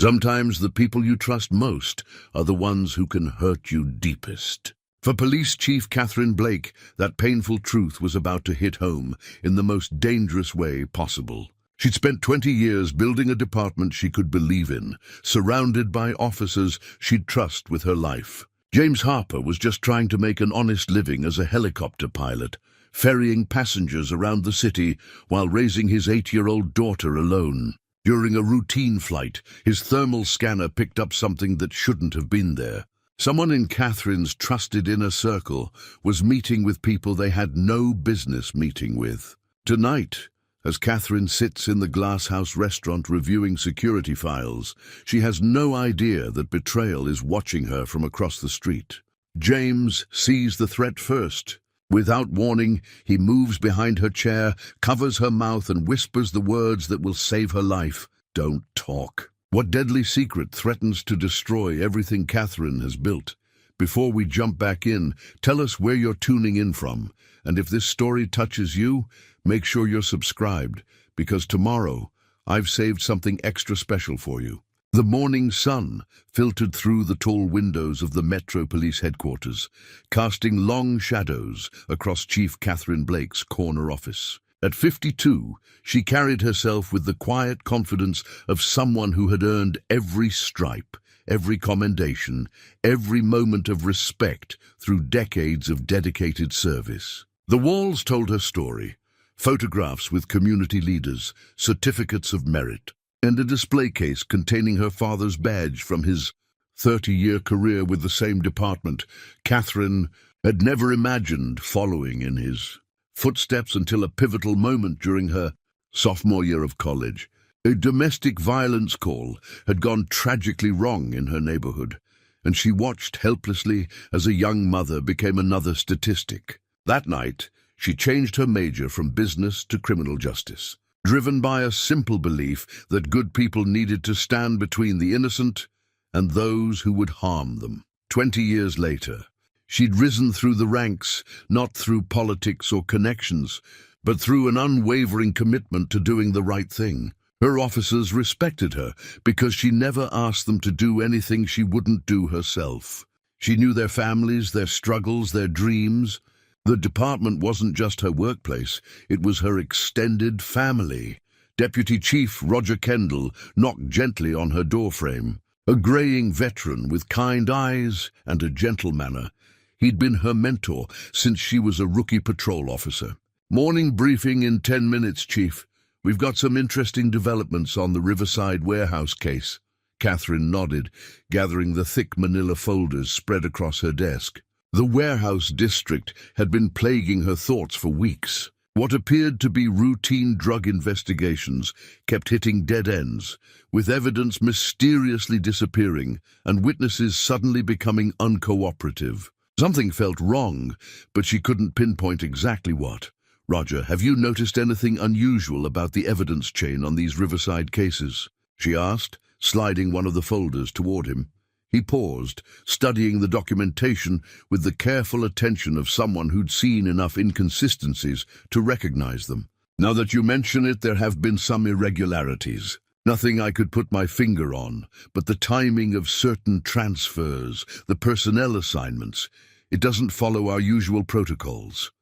Sometimes the people you trust most are the ones who can hurt you deepest. For Police Chief Catherine Blake, that painful truth was about to hit home in the most dangerous way possible. She'd spent 20 years building a department she could believe in, surrounded by officers she'd trust with her life. James Harper was just trying to make an honest living as a helicopter pilot, ferrying passengers around the city while raising his 8-year-old daughter alone. During a routine flight, his thermal scanner picked up something that shouldn't have been there. Someone in Catherine's trusted inner circle was meeting with people they had no business meeting with. Tonight, as Catherine sits in the Glasshouse restaurant reviewing security files, she has no idea that betrayal is watching her from across the street. James sees the threat first. Without warning, he moves behind her chair, covers her mouth, and whispers the words that will save her life. Don't talk. What deadly secret threatens to destroy everything Catherine has built? Before we jump back in, tell us where you're tuning in from. And if this story touches you, make sure you're subscribed, because tomorrow I've saved something extra special for you. The morning sun filtered through the tall windows of the Metro Police headquarters, casting long shadows across Chief Catherine Blake's corner office. At 52, she carried herself with the quiet confidence of someone who had earned every stripe, every commendation, every moment of respect through decades of dedicated service. The walls told her story, photographs with community leaders, certificates of merit, and a display case containing her father's badge from his 30-year career with the same department. Catherine had never imagined following in his footsteps until a pivotal moment during her sophomore year of college. A domestic violence call had gone tragically wrong in her neighborhood, and she watched helplessly as a young mother became another statistic. That night, she changed her major from business to criminal justice, driven by a simple belief that good people needed to stand between the innocent and those who would harm them. 20 years later, she'd risen through the ranks, not through politics or connections, but through an unwavering commitment to doing the right thing. Her officers respected her because she never asked them to do anything she wouldn't do herself. She knew their families, their struggles, their dreams. The department wasn't just her workplace, it was her extended family. Deputy Chief Roger Kendall knocked gently on her doorframe. A graying veteran with kind eyes and a gentle manner, he'd been her mentor since she was a rookie patrol officer. Morning briefing in 10 minutes, Chief. We've got some interesting developments on the Riverside warehouse case. Catherine nodded, gathering the thick manila folders spread across her desk. The warehouse district had been plaguing her thoughts for weeks. What appeared to be routine drug investigations kept hitting dead ends, with evidence mysteriously disappearing and witnesses suddenly becoming uncooperative. Something felt wrong, but she couldn't pinpoint exactly what. Roger, have you noticed anything unusual about the evidence chain on these Riverside cases? She asked, sliding one of the folders toward him. He paused, studying the documentation with the careful attention of someone who'd seen enough inconsistencies to recognize them. Now that you mention it, there have been some irregularities. Nothing I could put my finger on, but the timing of certain transfers, the personnel assignments, it doesn't follow our usual protocols.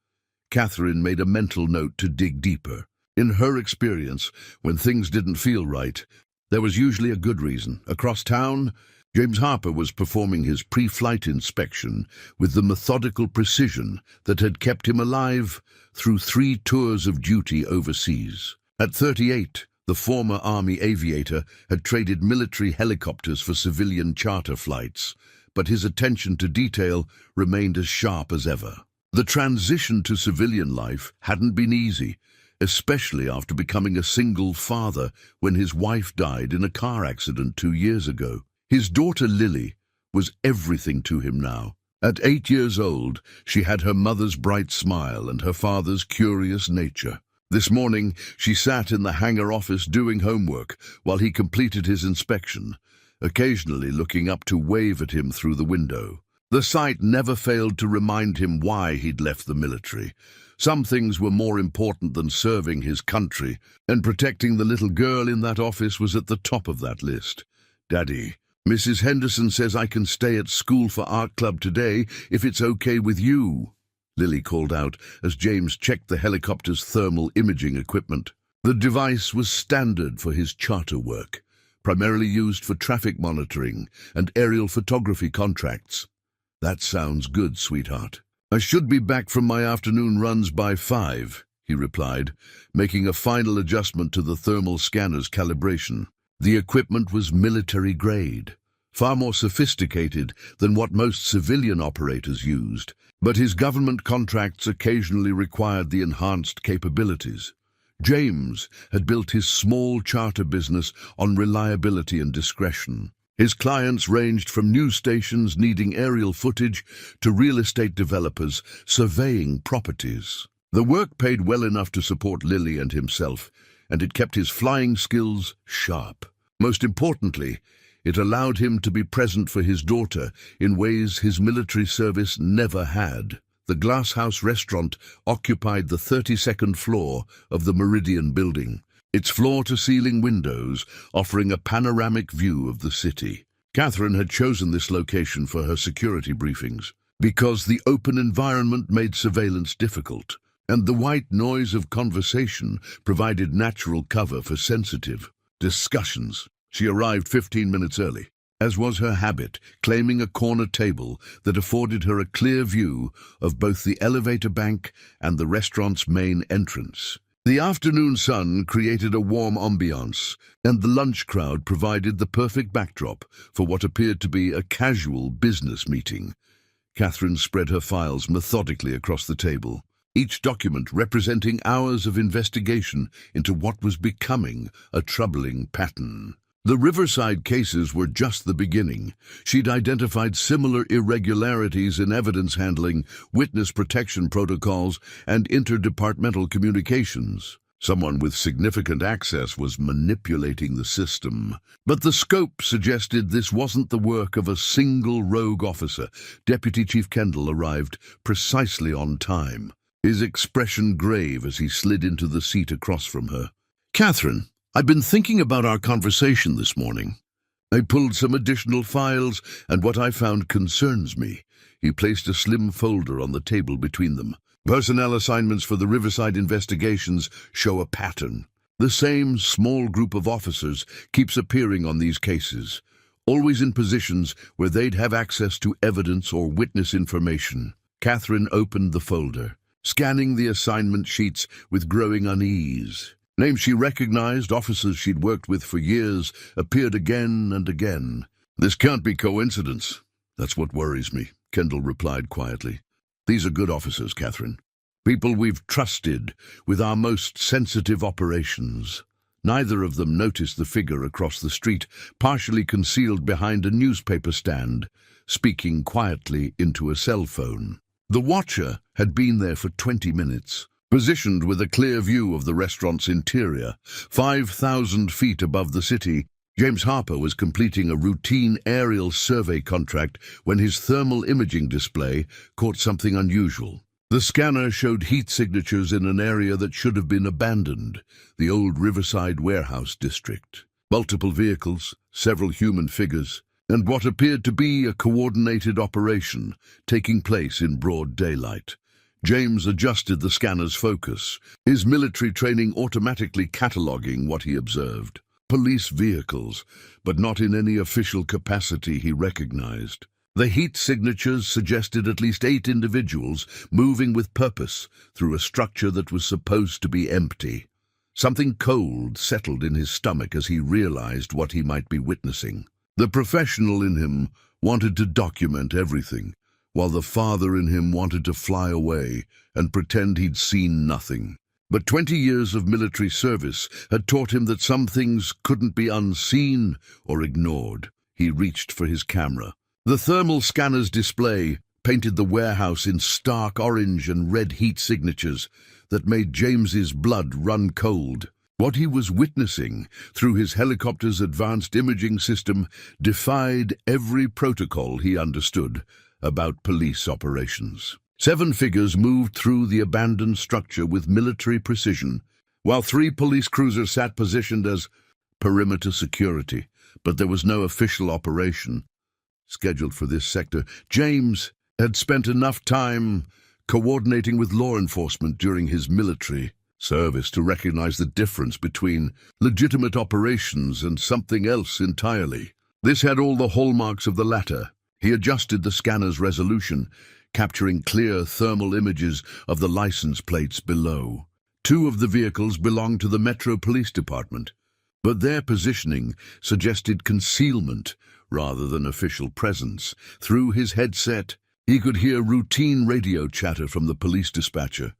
Catherine made a mental note to dig deeper. In her experience, when things didn't feel right, there was usually a good reason. Across town, James Harper was performing his pre-flight inspection with the methodical precision that had kept him alive through 3 tours of duty overseas. At 38, the former Army aviator had traded military helicopters for civilian charter flights, but his attention to detail remained as sharp as ever. The transition to civilian life hadn't been easy, especially after becoming a single father when his wife died in a car accident 2 years ago. His daughter Lily was everything to him now. At 8 years old, she had her mother's bright smile and her father's curious nature. This morning, she sat in the hangar office doing homework while he completed his inspection, occasionally looking up to wave at him through the window. The sight never failed to remind him why he'd left the military. Some things were more important than serving his country, and protecting the little girl in that office was at the top of that list. "Daddy, Mrs. Henderson says I can stay at school for art club today if it's okay with you," Lily called out as James checked the helicopter's thermal imaging equipment. The device was standard for his charter work, primarily used for traffic monitoring and aerial photography contracts. "That sounds good, sweetheart. I should be back from my afternoon runs by 5, he replied, making a final adjustment to the thermal scanner's calibration. The equipment was military grade, far more sophisticated than what most civilian operators used, but his government contracts occasionally required the enhanced capabilities. James had built his small charter business on reliability and discretion. His clients ranged from news stations needing aerial footage to real estate developers surveying properties. The work paid well enough to support Lily and himself, and it kept his flying skills sharp. Most importantly, it allowed him to be present for his daughter in ways his military service never had. The Glass House restaurant occupied the 32nd floor of the Meridian building, its floor-to-ceiling windows offering a panoramic view of the city. Catherine had chosen this location for her security briefings because the open environment made surveillance difficult, and the white noise of conversation provided natural cover for sensitive discussions. She arrived 15 minutes early, as was her habit, claiming a corner table that afforded her a clear view of both the elevator bank and the restaurant's main entrance. The afternoon sun created a warm ambiance, and the lunch crowd provided the perfect backdrop for what appeared to be a casual business meeting. Catherine spread her files methodically across the table, each document representing hours of investigation into what was becoming a troubling pattern. The Riverside cases were just the beginning. She'd identified similar irregularities in evidence handling, witness protection protocols, and interdepartmental communications. Someone with significant access was manipulating the system. But the scope suggested this wasn't the work of a single rogue officer. Deputy Chief Kendall arrived precisely on time, his expression grave as he slid into the seat across from her. "Catherine, I've been thinking about our conversation this morning. I pulled some additional files, and what I found concerns me." He placed a slim folder on the table between them. "Personnel assignments for the Riverside investigations show a pattern. The same small group of officers keeps appearing on these cases, always in positions where they'd have access to evidence or witness information." Catherine opened the folder, scanning the assignment sheets with growing unease. Names she recognized, officers she'd worked with for years, appeared again and again. "This can't be coincidence." "That's what worries me," Kendall replied quietly. "These are good officers, Catherine. People we've trusted with our most sensitive operations." Neither of them noticed the figure across the street, partially concealed behind a newspaper stand, speaking quietly into a cell phone. The watcher had been there for 20 minutes. Positioned with a clear view of the restaurant's interior, 5,000 feet above the city, James Harper was completing a routine aerial survey contract when his thermal imaging display caught something unusual. The scanner showed heat signatures in an area that should have been abandoned, the old Riverside warehouse district. Multiple vehicles, several human figures, and what appeared to be a coordinated operation taking place in broad daylight. James adjusted the scanner's focus, his military training automatically cataloging what he observed. Police vehicles, but not in any official capacity he recognized. The heat signatures suggested at least 8 individuals moving with purpose through a structure that was supposed to be empty. Something cold settled in his stomach as he realized what he might be witnessing. The professional in him wanted to document everything, while the father in him wanted to fly away and pretend he'd seen nothing. But 20 years of military service had taught him that some things couldn't be unseen or ignored. He reached for his camera. The thermal scanner's display painted the warehouse in stark orange and red heat signatures that made James's blood run cold. What he was witnessing through his helicopter's advanced imaging system defied every protocol he understood about police operations. 7 figures moved through the abandoned structure with military precision, while 3 police cruisers sat positioned as perimeter security. but there was no official operation scheduled for this sector. James had spent enough time coordinating with law enforcement during his military service to recognize the difference between legitimate operations and something else entirely. This had all the hallmarks of the latter. He adjusted the scanner's resolution, capturing clear thermal images of the license plates below. Two of the vehicles belonged to the Metro Police Department, but their positioning suggested concealment rather than official presence. Through his headset, he could hear routine radio chatter from the police dispatcher.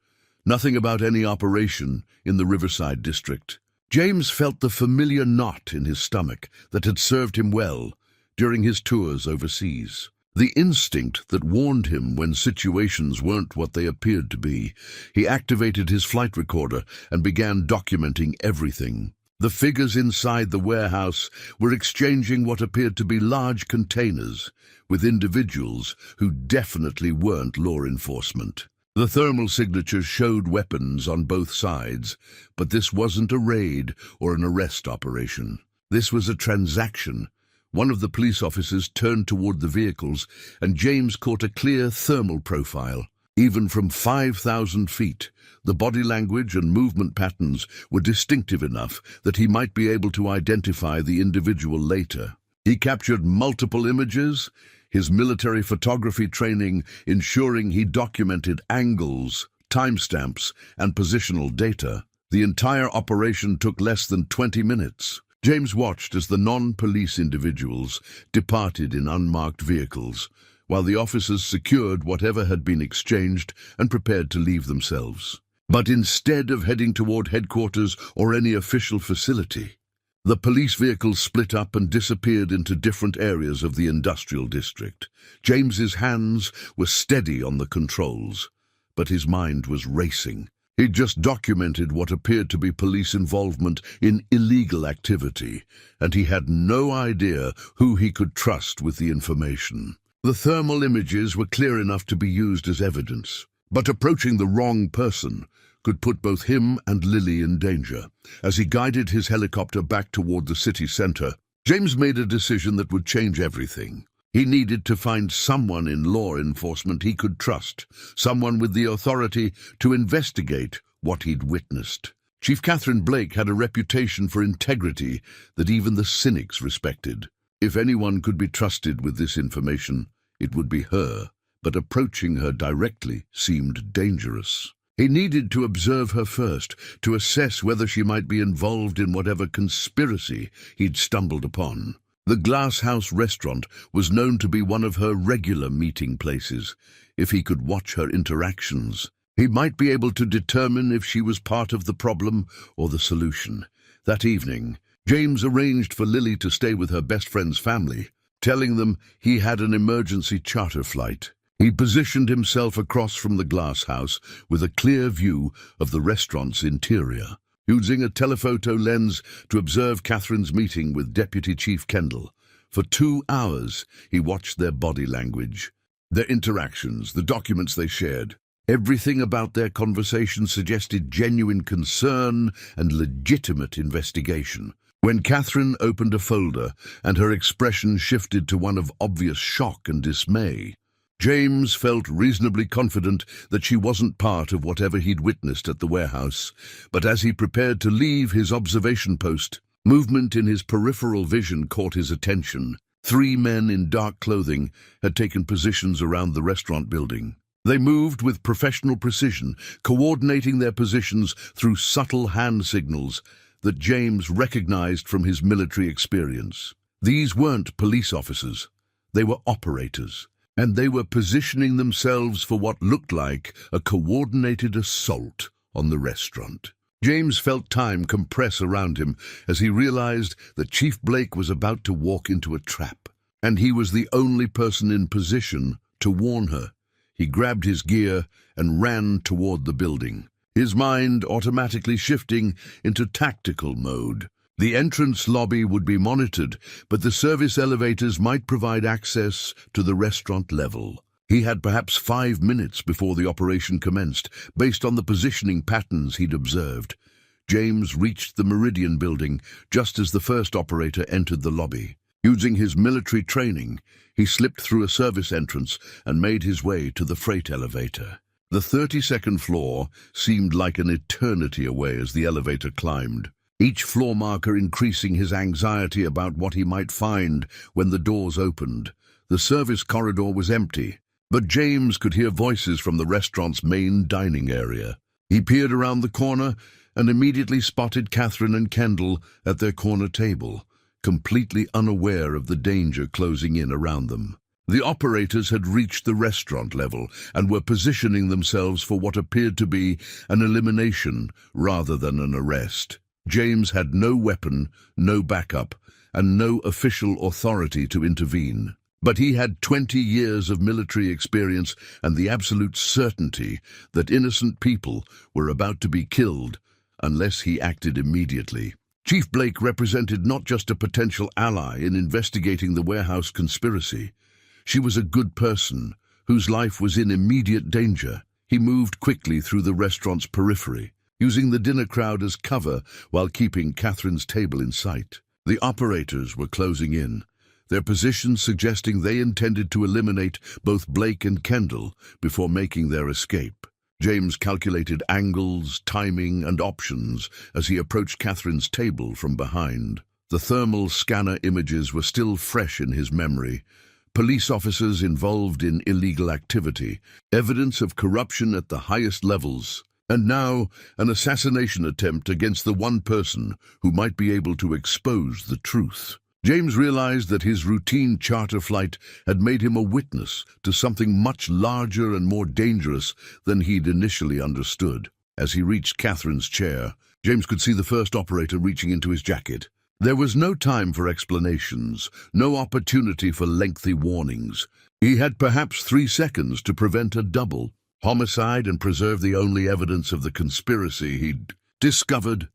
Nothing about any operation in the Riverside district. James felt the familiar knot in his stomach that had served him well during his tours overseas. The instinct that warned him when situations weren't what they appeared to be. He activated his flight recorder and began documenting everything. The figures inside the warehouse were exchanging what appeared to be large containers with individuals who definitely weren't law enforcement. The thermal signatures showed weapons on both sides, but this wasn't a raid or an arrest operation. This was a transaction. One of the police officers turned toward the vehicles, and James caught a clear thermal profile. Even from 5,000 feet, the body language and movement patterns were distinctive enough that he might be able to identify the individual later. He captured multiple images, his military photography training ensuring he documented angles, timestamps, and positional data. The entire operation took less than 20 minutes. James watched as the non-police individuals departed in unmarked vehicles, while the officers secured whatever had been exchanged and prepared to leave themselves. But instead of heading toward headquarters or any official facility, the police vehicles split up and disappeared into different areas of the industrial district. James's hands were steady on the controls, but his mind was racing. He'd just documented what appeared to be police involvement in illegal activity, and he had no idea who he could trust with the information. The thermal images were clear enough to be used as evidence, but approaching the wrong person could put both him and Lily in danger. As he guided his helicopter back toward the city center, James made a decision that would change everything. He needed to find someone in law enforcement he could trust, someone with the authority to investigate what he'd witnessed. Chief Catherine Blake had a reputation for integrity that even the cynics respected. If anyone could be trusted with this information, it would be her, but approaching her directly seemed dangerous. He needed to observe her first, to assess whether she might be involved in whatever conspiracy he'd stumbled upon. The Glass House restaurant was known to be one of her regular meeting places. If he could watch her interactions, he might be able to determine if she was part of the problem or the solution. That evening, James arranged for Lily to stay with her best friend's family, telling them he had an emergency charter flight. He positioned himself across from the Glass House with a clear view of the restaurant's interior, using a telephoto lens to observe Catherine's meeting with Deputy Chief Kendall. For 2 hours, he watched their body language, their interactions, the documents they shared. Everything about their conversation suggested genuine concern and legitimate investigation. When Catherine opened a folder and her expression shifted to one of obvious shock and dismay, James felt reasonably confident that she wasn't part of whatever he'd witnessed at the warehouse. But as he prepared to leave his observation post, movement in his peripheral vision caught his attention. 3 men in dark clothing had taken positions around the restaurant building. They moved with professional precision, coordinating their positions through subtle hand signals that James recognized from his military experience. These weren't police officers. They were operators, and they were positioning themselves for what looked like a coordinated assault on the restaurant. James felt time compress around him as he realized that Chief Blake was about to walk into a trap, and he was the only person in position to warn her. He grabbed his gear and ran toward the building, his mind automatically shifting into tactical mode. The entrance lobby would be monitored, but the service elevators might provide access to the restaurant level. He had perhaps 5 minutes before the operation commenced, based on the positioning patterns he'd observed. James reached the Meridian building just as the first operator entered the lobby. Using his military training, he slipped through a service entrance and made his way to the freight elevator. The 32nd floor seemed like an eternity away as the elevator climbed, each floor marker increasing his anxiety about what he might find when the doors opened. The service corridor was empty, but James could hear voices from the restaurant's main dining area. He peered around the corner and immediately spotted Catherine and Kendall at their corner table, completely unaware of the danger closing in around them. The operators had reached the restaurant level and were positioning themselves for what appeared to be an elimination rather than an arrest. James had no weapon, no backup, and no official authority to intervene. But he had 20 years of military experience and the absolute certainty that innocent people were about to be killed unless he acted immediately. Chief Blake represented not just a potential ally in investigating the warehouse conspiracy. She was a good person whose life was in immediate danger. He moved quickly through the restaurant's periphery, using the dinner crowd as cover while keeping Catherine's table in sight. The operators were closing in, their positions suggesting they intended to eliminate both Blake and Kendall before making their escape. James calculated angles, timing, and options as he approached Catherine's table from behind. The thermal scanner images were still fresh in his memory. Police officers involved in illegal activity, evidence of corruption at the highest levels, and now an assassination attempt against the one person who might be able to expose the truth. James realized that his routine charter flight had made him a witness to something much larger and more dangerous than he'd initially understood. As he reached Catherine's chair, James could see the first operator reaching into his jacket. There was no time for explanations, no opportunity for lengthy warnings. He had perhaps 3 seconds to prevent a double homicide and preserve the only evidence of the conspiracy he'd discovered.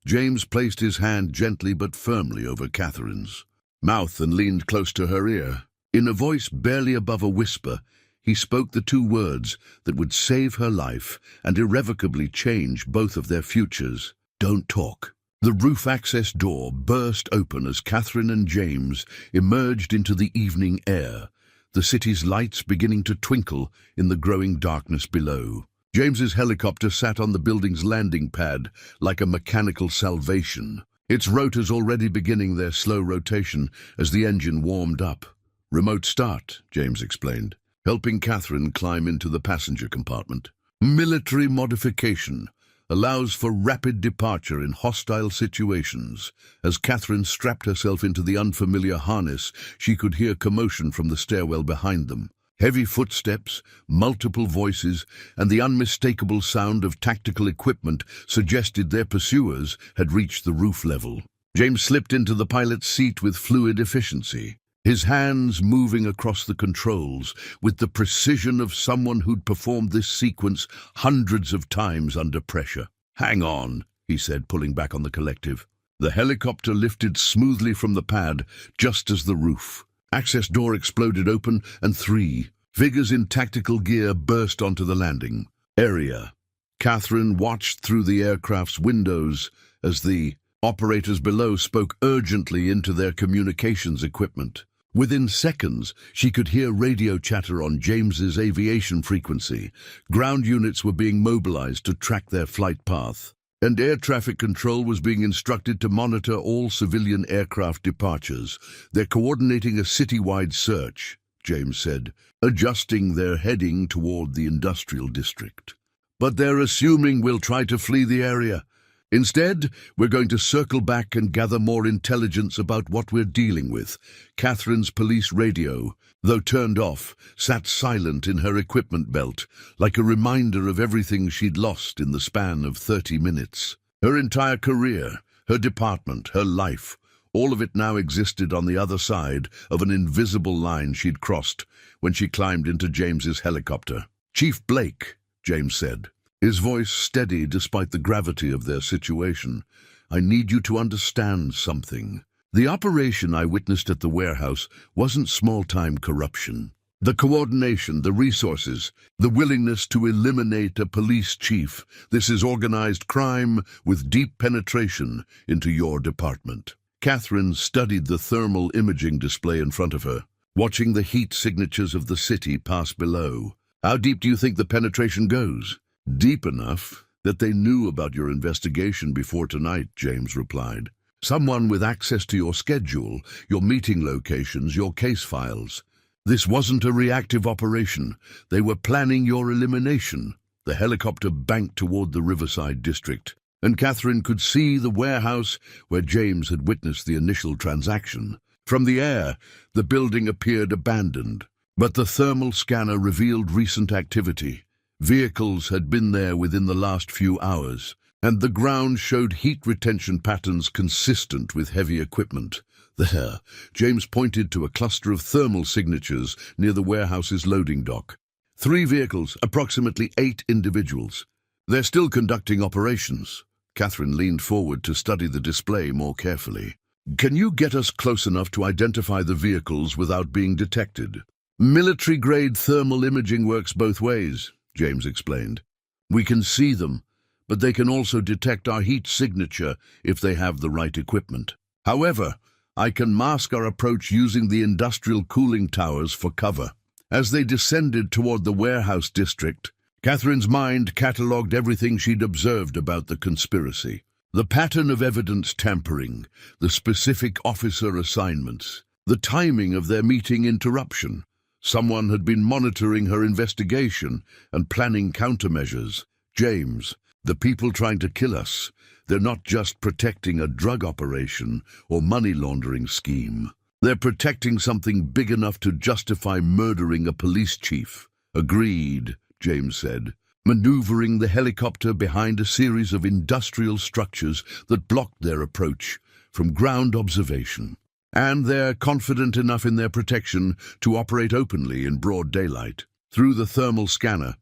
James placed his hand gently but firmly over Catherine's mouth and leaned close to her ear. In a voice barely above a whisper, he spoke the 2 words that would save her life and irrevocably change both of their futures. Don't talk. The roof access door burst open as Catherine and James emerged into the evening air, the city's lights beginning to twinkle in the growing darkness below. James's helicopter sat on the building's landing pad like a mechanical salvation, its rotors already beginning their slow rotation as the engine warmed up. Remote start, James explained, helping Catherine climb into the passenger compartment. Military modification allows for rapid departure in hostile situations. As Catherine strapped herself into the unfamiliar harness, she could hear commotion from the stairwell behind them. Heavy footsteps, multiple voices, and the unmistakable sound of tactical equipment suggested their pursuers had reached the roof level. James slipped into the pilot's seat with fluid efficiency, his hands moving across the controls with the precision of someone who'd performed this sequence hundreds of times under pressure. "Hang on," he said, pulling back on the collective. The helicopter lifted smoothly from the pad just as the roof access door exploded open and 3 figures in tactical gear burst onto the landing area. Catherine watched through the aircraft's windows as the operators below spoke urgently into their communications equipment. Within seconds, she could hear radio chatter on James's aviation frequency. Ground units were being mobilized to track their flight path, and air traffic control was being instructed to monitor all civilian aircraft departures. "They're coordinating a citywide search," James said, adjusting their heading toward the industrial district. "But they're assuming we'll try to flee the area. Instead, we're going to circle back and gather more intelligence about what we're dealing with." Catherine's police radio, though turned off, sat silent in her equipment belt, like a reminder of everything she'd lost in the span of 30 minutes. Her entire career, her department, her life, all of it now existed on the other side of an invisible line she'd crossed when she climbed into James's helicopter. "Chief Blake," James said, his voice steady despite the gravity of their situation, "I need you to understand something. The operation I witnessed at the warehouse wasn't small-time corruption. The coordination, the resources, the willingness to eliminate a police chief. This is organized crime with deep penetration into your department. Catherine studied the thermal imaging display in front of her, watching the heat signatures of the city pass below. How deep do you think the penetration goes? Deep enough that they knew about your investigation before tonight, James replied. Someone with access to your schedule, your meeting locations, your case files. This wasn't a reactive operation. They were planning your elimination. The helicopter banked toward the Riverside district, and Catherine could see the warehouse where James had witnessed the initial transaction. From the air, the building appeared abandoned, but the thermal scanner revealed recent activity. Vehicles had been there within the last few hours, and the ground showed heat retention patterns consistent with heavy equipment. There, James pointed to a cluster of thermal signatures near the warehouse's loading dock. 3 vehicles, approximately 8 individuals. They're still conducting operations. Catherine leaned forward to study the display more carefully. Can you get us close enough to identify the vehicles without being detected? Military-grade thermal imaging works both ways, James explained. We can see them, but they can also detect our heat signature if they have the right equipment. However, I can mask our approach using the industrial cooling towers for cover. As they descended toward the warehouse district, Catherine's mind catalogued everything she'd observed about the conspiracy. The pattern of evidence tampering, the specific officer assignments, the timing of their meeting interruption. Someone had been monitoring her investigation and planning countermeasures. James, the people trying to kill us, they're not just protecting a drug operation or money laundering scheme. They're protecting something big enough to justify murdering a police chief. Agreed, James said, maneuvering the helicopter behind a series of industrial structures that blocked their approach from ground observation. And they're confident enough in their protection to operate openly in broad daylight. Through the thermal scanner,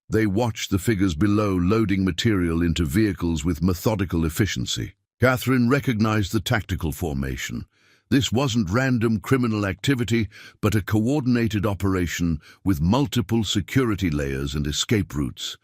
they watched the figures below loading material into vehicles with methodical efficiency. Catherine recognized the tactical formation. This wasn't random criminal activity, but a coordinated operation with multiple security layers and escape routes.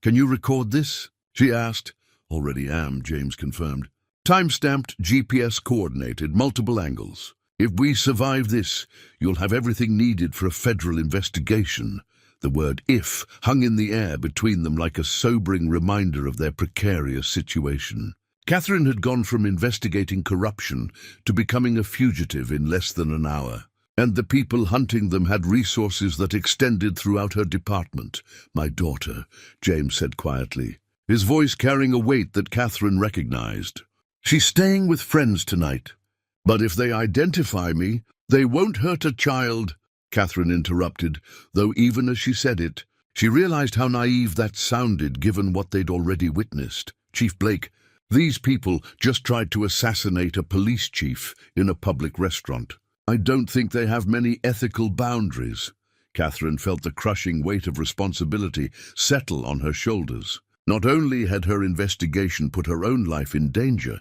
Can you record this? She asked. Already am, James confirmed. Time-stamped, GPS-coordinated, multiple angles. If we survive this, you'll have everything needed for a federal investigation. The word "if" hung in the air between them like a sobering reminder of their precarious situation. Catherine had gone from investigating corruption to becoming a fugitive in less than an hour, and the people hunting them had resources that extended throughout her department. My daughter, James said quietly, his voice carrying a weight that Catherine recognized. She's staying with friends tonight. But if they identify me, they won't hurt a child, Catherine interrupted, though even as she said it, she realized how naive that sounded given what they'd already witnessed. Chief Blake, these people just tried to assassinate a police chief in a public restaurant. I don't think they have many ethical boundaries. Catherine felt the crushing weight of responsibility settle on her shoulders. Not only had her investigation put her own life in danger,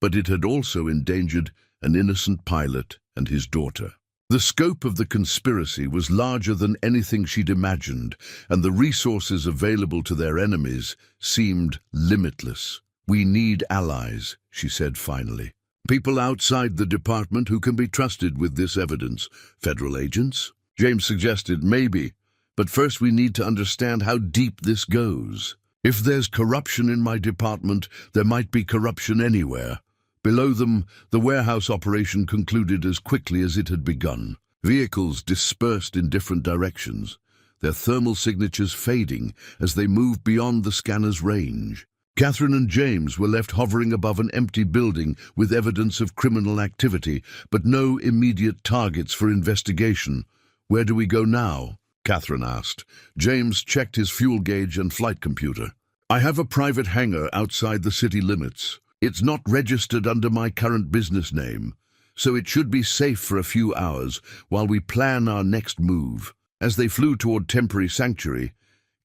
but it had also endangered an innocent pilot and his daughter. The scope of the conspiracy was larger than anything she'd imagined, and the resources available to their enemies seemed limitless. We need allies, she said finally. People outside the department who can be trusted with this evidence. Federal agents? James suggested maybe, but first we need to understand how deep this goes. If there's corruption in my department, there might be corruption anywhere. Below them, the warehouse operation concluded as quickly as it had begun. Vehicles dispersed in different directions, their thermal signatures fading as they moved beyond the scanner's range. Catherine and James were left hovering above an empty building with evidence of criminal activity, but no immediate targets for investigation. Where do we go now? Catherine asked. James checked his fuel gauge and flight computer. I have a private hangar outside the city limits. It's not registered under my current business name, so it should be safe for a few hours while we plan our next move. As they flew toward temporary sanctuary,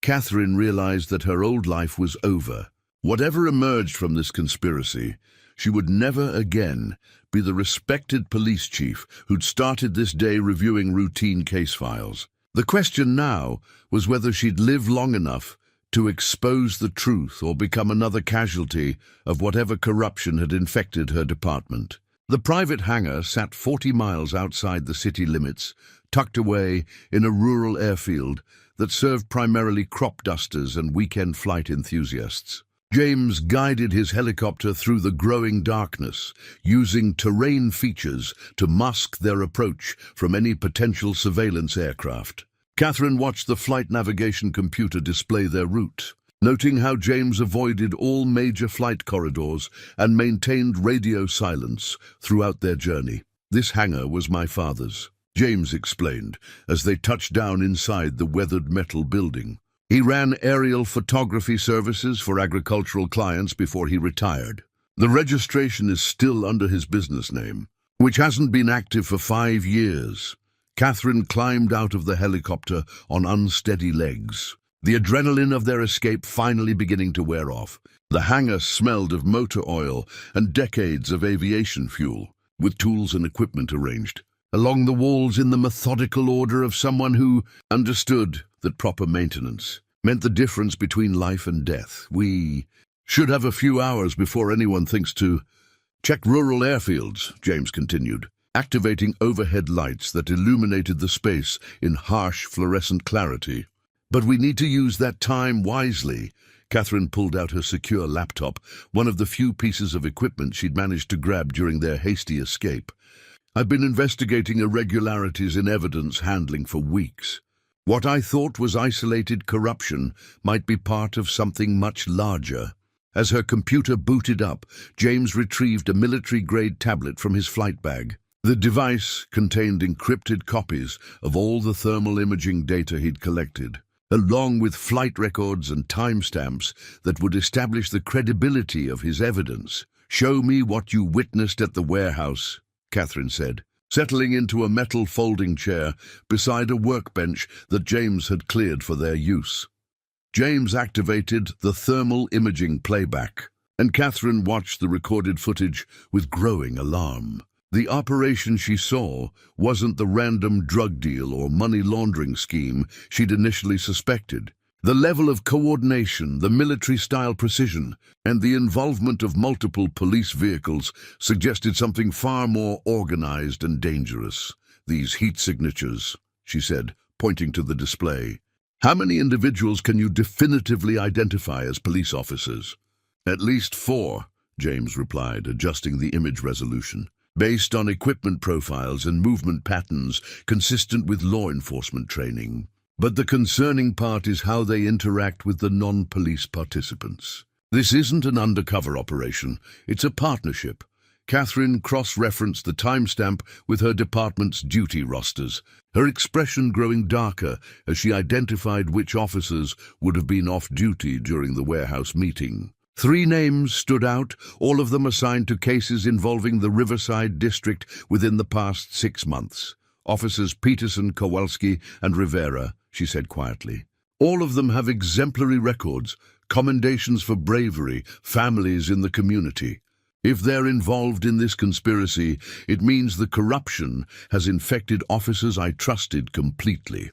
Catherine realized that her old life was over. Whatever emerged from this conspiracy, she would never again be the respected police chief who'd started this day reviewing routine case files. The question now was whether she'd live long enough to expose the truth or become another casualty of whatever corruption had infected her department. The private hangar sat 40 miles outside the city limits, tucked away in a rural airfield that served primarily crop dusters and weekend flight enthusiasts. James guided his helicopter through the growing darkness, using terrain features to mask their approach from any potential surveillance aircraft. Catherine watched the flight navigation computer display their route, noting how James avoided all major flight corridors and maintained radio silence throughout their journey. "This hangar was my father's," James explained as they touched down inside the weathered metal building. He ran aerial photography services for agricultural clients before he retired. The registration is still under his business name, which hasn't been active for 5 years. Catherine climbed out of the helicopter on unsteady legs, the adrenaline of their escape finally beginning to wear off. The hangar smelled of motor oil and decades of aviation fuel, with tools and equipment arranged along the walls in the methodical order of someone who understood that proper maintenance meant the difference between life and death. "We should have a few hours before anyone thinks to check rural airfields," James continued, activating overhead lights that illuminated the space in harsh fluorescent clarity. "But we need to use that time wisely." Catherine pulled out her secure laptop, one of the few pieces of equipment she'd managed to grab during their hasty escape. "I've been investigating irregularities in evidence handling for weeks. What I thought was isolated corruption might be part of something much larger." As her computer booted up, James retrieved a military-grade tablet from his flight bag. The device contained encrypted copies of all the thermal imaging data he'd collected, along with flight records and timestamps that would establish the credibility of his evidence. "Show me what you witnessed at the warehouse," Catherine said, settling into a metal folding chair beside a workbench that James had cleared for their use. James activated the thermal imaging playback, and Catherine watched the recorded footage with growing alarm. The operation she saw wasn't the random drug deal or money laundering scheme she'd initially suspected. The level of coordination, the military-style precision, and the involvement of multiple police vehicles suggested something far more organized and dangerous. "These heat signatures," she said, pointing to the display. "How many individuals can you definitively identify as police officers?" "At least 4, James replied, adjusting the image resolution, "based on equipment profiles and movement patterns consistent with law enforcement training. But the concerning part is how they interact with the non-police participants. This isn't an undercover operation, it's a partnership." Catherine cross-referenced the timestamp with her department's duty rosters, her expression growing darker as she identified which officers would have been off-duty during the warehouse meeting. 3 names stood out, all of them assigned to cases involving the Riverside district within the past 6 months. "Officers Peterson, Kowalski, and Rivera," she said quietly. "All of them have exemplary records, commendations for bravery, families in the community. If they're involved in this conspiracy, it means the corruption has infected officers I trusted completely."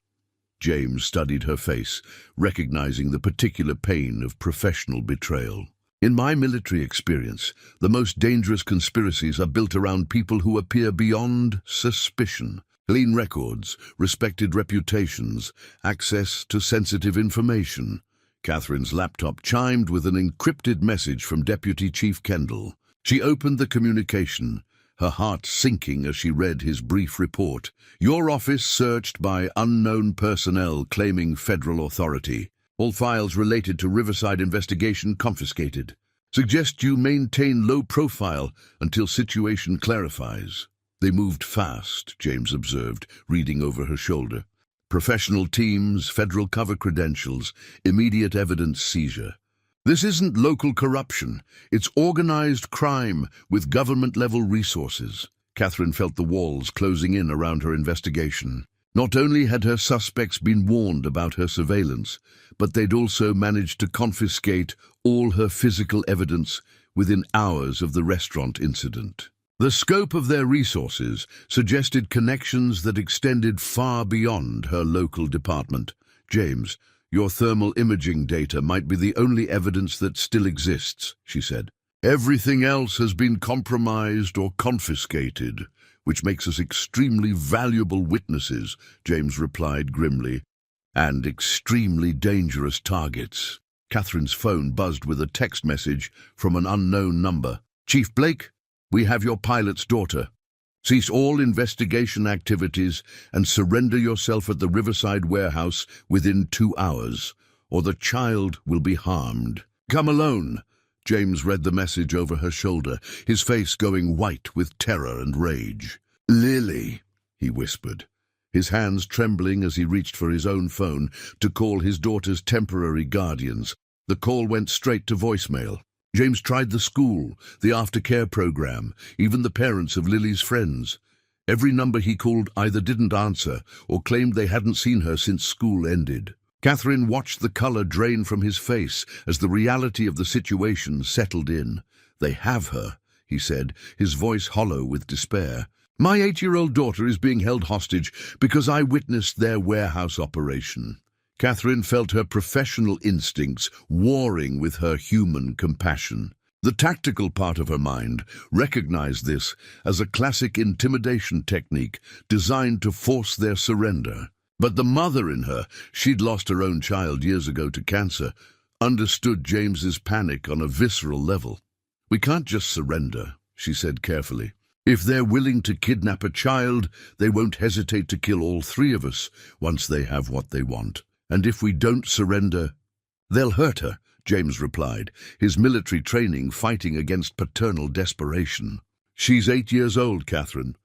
James studied her face, recognizing the particular pain of professional betrayal. "In my military experience, the most dangerous conspiracies are built around people who appear beyond suspicion. Clean records, respected reputations, access to sensitive information." Catherine's laptop chimed with an encrypted message from Deputy Chief Kendall. She opened the communication, her heart sinking as she read his brief report. "Your office searched by unknown personnel claiming federal authority. All files related to Riverside investigation confiscated. Suggest you maintain low profile until situation clarifies." "They moved fast," James observed, reading over her shoulder. "Professional teams, federal cover credentials, immediate evidence seizure. This isn't local corruption. It's organized crime with government-level resources." Catherine felt the walls closing in around her investigation. Not only had her suspects been warned about her surveillance, but they'd also managed to confiscate all her physical evidence within hours of the restaurant incident. The scope of their resources suggested connections that extended far beyond her local department. James, your thermal imaging data might be the only evidence that still exists, she said. Everything else has been compromised or confiscated, which makes us extremely valuable witnesses, James replied grimly, and extremely dangerous targets. Catherine's phone buzzed with a text message from an unknown number. Chief Blake, we have your pilot's daughter. Cease all investigation activities and surrender yourself at the Riverside warehouse within 2 hours, or the child will be harmed. Come alone. James read the message over her shoulder, his face going white with terror and rage. Lily, he whispered, his hands trembling as he reached for his own phone to call his daughter's temporary guardians. The call went straight to voicemail. James tried the school, the aftercare program, even the parents of Lily's friends. Every number he called either didn't answer or claimed they hadn't seen her since school ended. Catherine watched the color drain from his face as the reality of the situation settled in. They have her, he said, his voice hollow with despair. My 8-year-old daughter is being held hostage because I witnessed their warehouse operation. Catherine felt her professional instincts warring with her human compassion. The tactical part of her mind recognized this as a classic intimidation technique designed to force their surrender. But the mother in her, she'd lost her own child years ago to cancer, understood James's panic on a visceral level. We can't just surrender, she said carefully. If they're willing to kidnap a child, they won't hesitate to kill all 3 of us once they have what they want. And if we don't surrender, they'll hurt her, James replied, his military training fighting against paternal desperation. She's 8 years old, Catherine.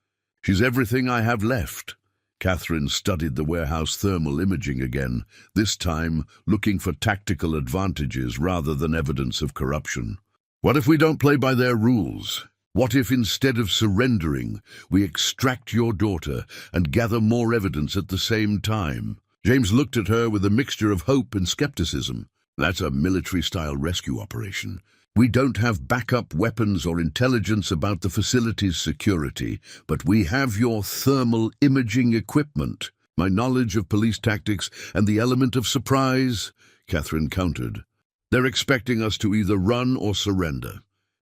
She's everything I have left. Catherine studied the warehouse thermal imaging again, this time looking for tactical advantages rather than evidence of corruption. What if we don't play by their rules? What if instead of surrendering, we extract your daughter and gather more evidence at the same time? James looked at her with a mixture of hope and skepticism. That's a military-style rescue operation. We don't have backup weapons or intelligence about the facility's security, but we have your thermal imaging equipment. My knowledge of police tactics and the element of surprise, Catherine countered. They're expecting us to either run or surrender.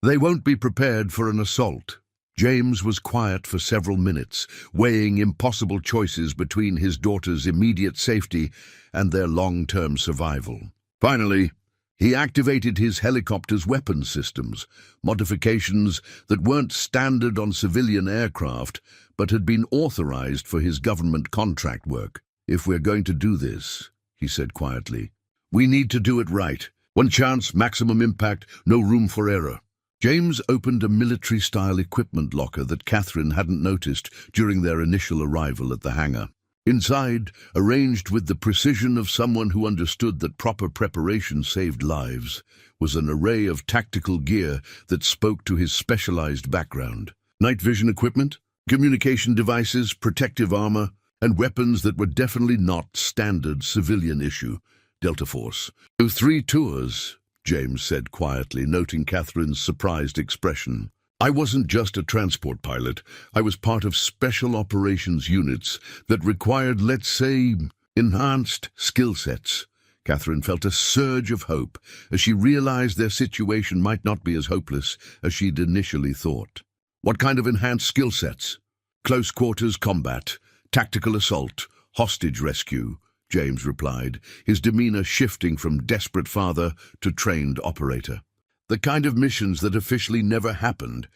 They won't be prepared for an assault. James was quiet for several minutes, weighing impossible choices between his daughter's immediate safety and their long-term survival. Finally, he activated his helicopter's weapons systems, modifications that weren't standard on civilian aircraft, but had been authorized for his government contract work. If we're going to do this, he said quietly, we need to do it right. One chance, maximum impact, no room for error. James opened a military-style equipment locker that Catherine hadn't noticed during their initial arrival at the hangar. Inside, arranged with the precision of someone who understood that proper preparation saved lives, was an array of tactical gear that spoke to his specialized background. Night vision equipment, communication devices, protective armor, and weapons that were definitely not standard civilian issue. Delta Force. 3 tours, James said quietly, noting Catherine's surprised expression. I wasn't just a transport pilot. I was part of special operations units that required, let's say, enhanced skill sets. Catherine felt a surge of hope as she realized their situation might not be as hopeless as she'd initially thought. What kind of enhanced skill sets? Close quarters combat, tactical assault, hostage rescue, James replied, his demeanor shifting from desperate father to trained operator. The kind of missions that officially never happened,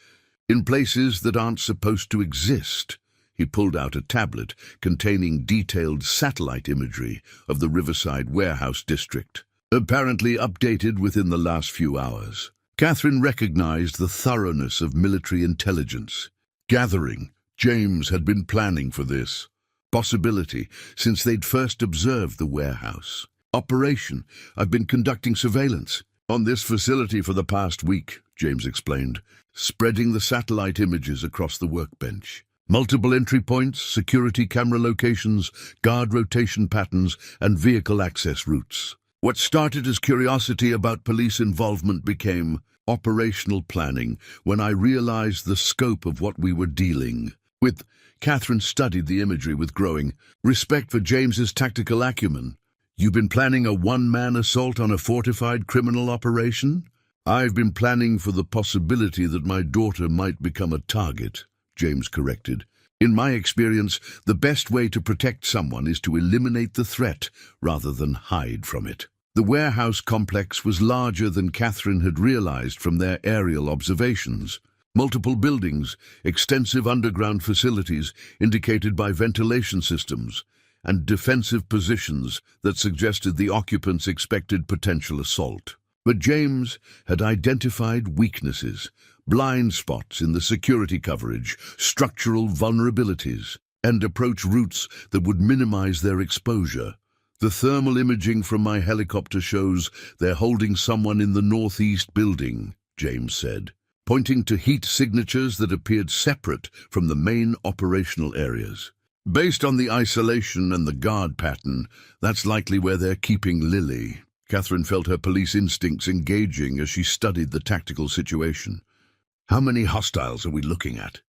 in places that aren't supposed to exist. He pulled out a tablet containing detailed satellite imagery of the Riverside warehouse district, apparently updated within the last few hours. Catherine recognized the thoroughness of military intelligence. Gathering, James had been planning for this. Possibility, since they'd first observed the warehouse. Operation, I've been conducting surveillance on this facility for the past week, James explained, spreading the satellite images across the workbench. Multiple entry points, security camera locations, guard rotation patterns, and vehicle access routes. What started as curiosity about police involvement became operational planning when I realized the scope of what we were dealing with. Catherine studied the imagery with growing respect for James's tactical acumen. You've been planning a one-man assault on a fortified criminal operation? I've been planning for the possibility that my daughter might become a target, James corrected. In my experience, the best way to protect someone is to eliminate the threat rather than hide from it. The warehouse complex was larger than Catherine had realized from their aerial observations. Multiple buildings, extensive underground facilities indicated by ventilation systems, and defensive positions that suggested the occupants expected potential assault. But James had identified weaknesses, blind spots in the security coverage, structural vulnerabilities, and approach routes that would minimize their exposure. The thermal imaging from my helicopter shows they're holding someone in the northeast building, James said, pointing to heat signatures that appeared separate from the main operational areas. Based on the isolation and the guard pattern, that's likely where they're keeping Lily. Catherine felt her police instincts engaging as she studied the tactical situation. How many hostiles are we looking at?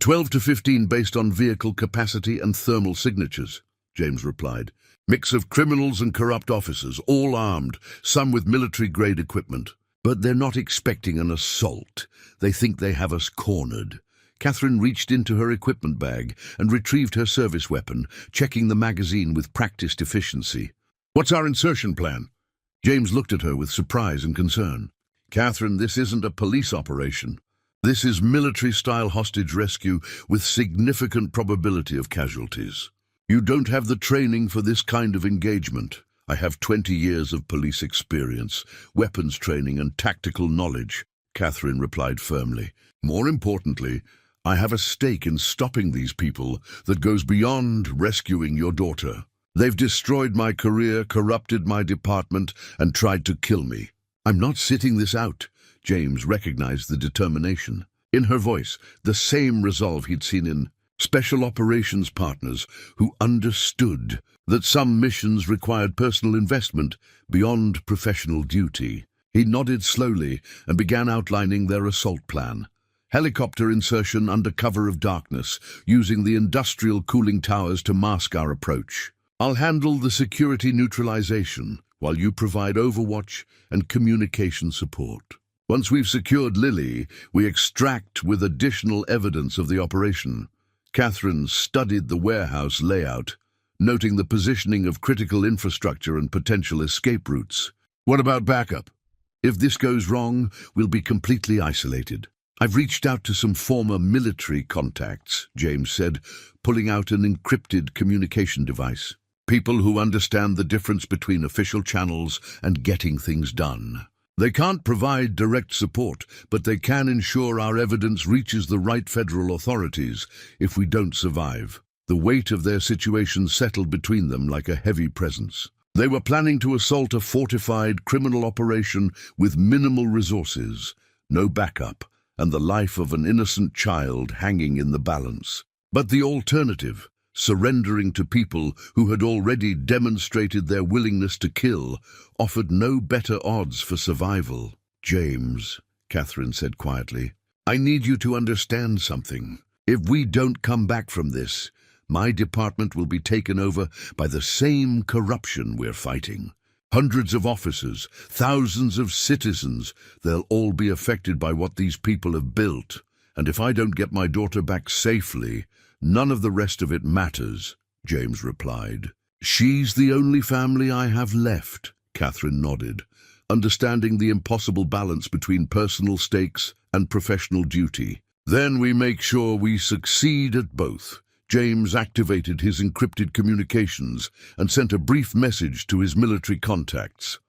12 to 15 based on vehicle capacity and thermal signatures, James replied. Mix of criminals and corrupt officers, all armed, some with military-grade equipment. But they're not expecting an assault. They think they have us cornered. Catherine reached into her equipment bag and retrieved her service weapon, checking the magazine with practiced efficiency. What's our insertion plan? James looked at her with surprise and concern. Catherine, this isn't a police operation. This is military-style hostage rescue with significant probability of casualties. You don't have the training for this kind of engagement. I have 20 years of police experience, weapons training and tactical knowledge, Catherine replied firmly. More importantly, I have a stake in stopping these people that goes beyond rescuing your daughter. They've destroyed my career, corrupted my department, and tried to kill me. I'm not sitting this out. James recognized the determination. In her voice, the same resolve he'd seen in special operations partners who understood that some missions required personal investment beyond professional duty. He nodded slowly and began outlining their assault plan. Helicopter insertion under cover of darkness, using the industrial cooling towers to mask our approach. I'll handle the security neutralization while you provide overwatch and communication support. Once we've secured Lily, we extract with additional evidence of the operation. Catherine studied the warehouse layout, noting the positioning of critical infrastructure and potential escape routes. What about backup? If this goes wrong, we'll be completely isolated. I've reached out to some former military contacts, James said, pulling out an encrypted communication device. People who understand the difference between official channels and getting things done. They can't provide direct support, but they can ensure our evidence reaches the right federal authorities if we don't survive. The weight of their situation settled between them like a heavy presence. They were planning to assault a fortified criminal operation with minimal resources, no backup, and the life of an innocent child hanging in the balance. But the alternative, surrendering to people who had already demonstrated their willingness to kill, offered no better odds for survival. James, Catherine said quietly, I need you to understand something. If we don't come back from this, my department will be taken over by the same corruption we're fighting. Hundreds of officers, thousands of citizens, they'll all be affected by what these people have built. And if I don't get my daughter back safely, none of the rest of it matters, James replied. She's the only family I have left, Catherine nodded, understanding the impossible balance between personal stakes and professional duty. Then we make sure we succeed at both. James activated his encrypted communications and sent a brief message to his military contacts.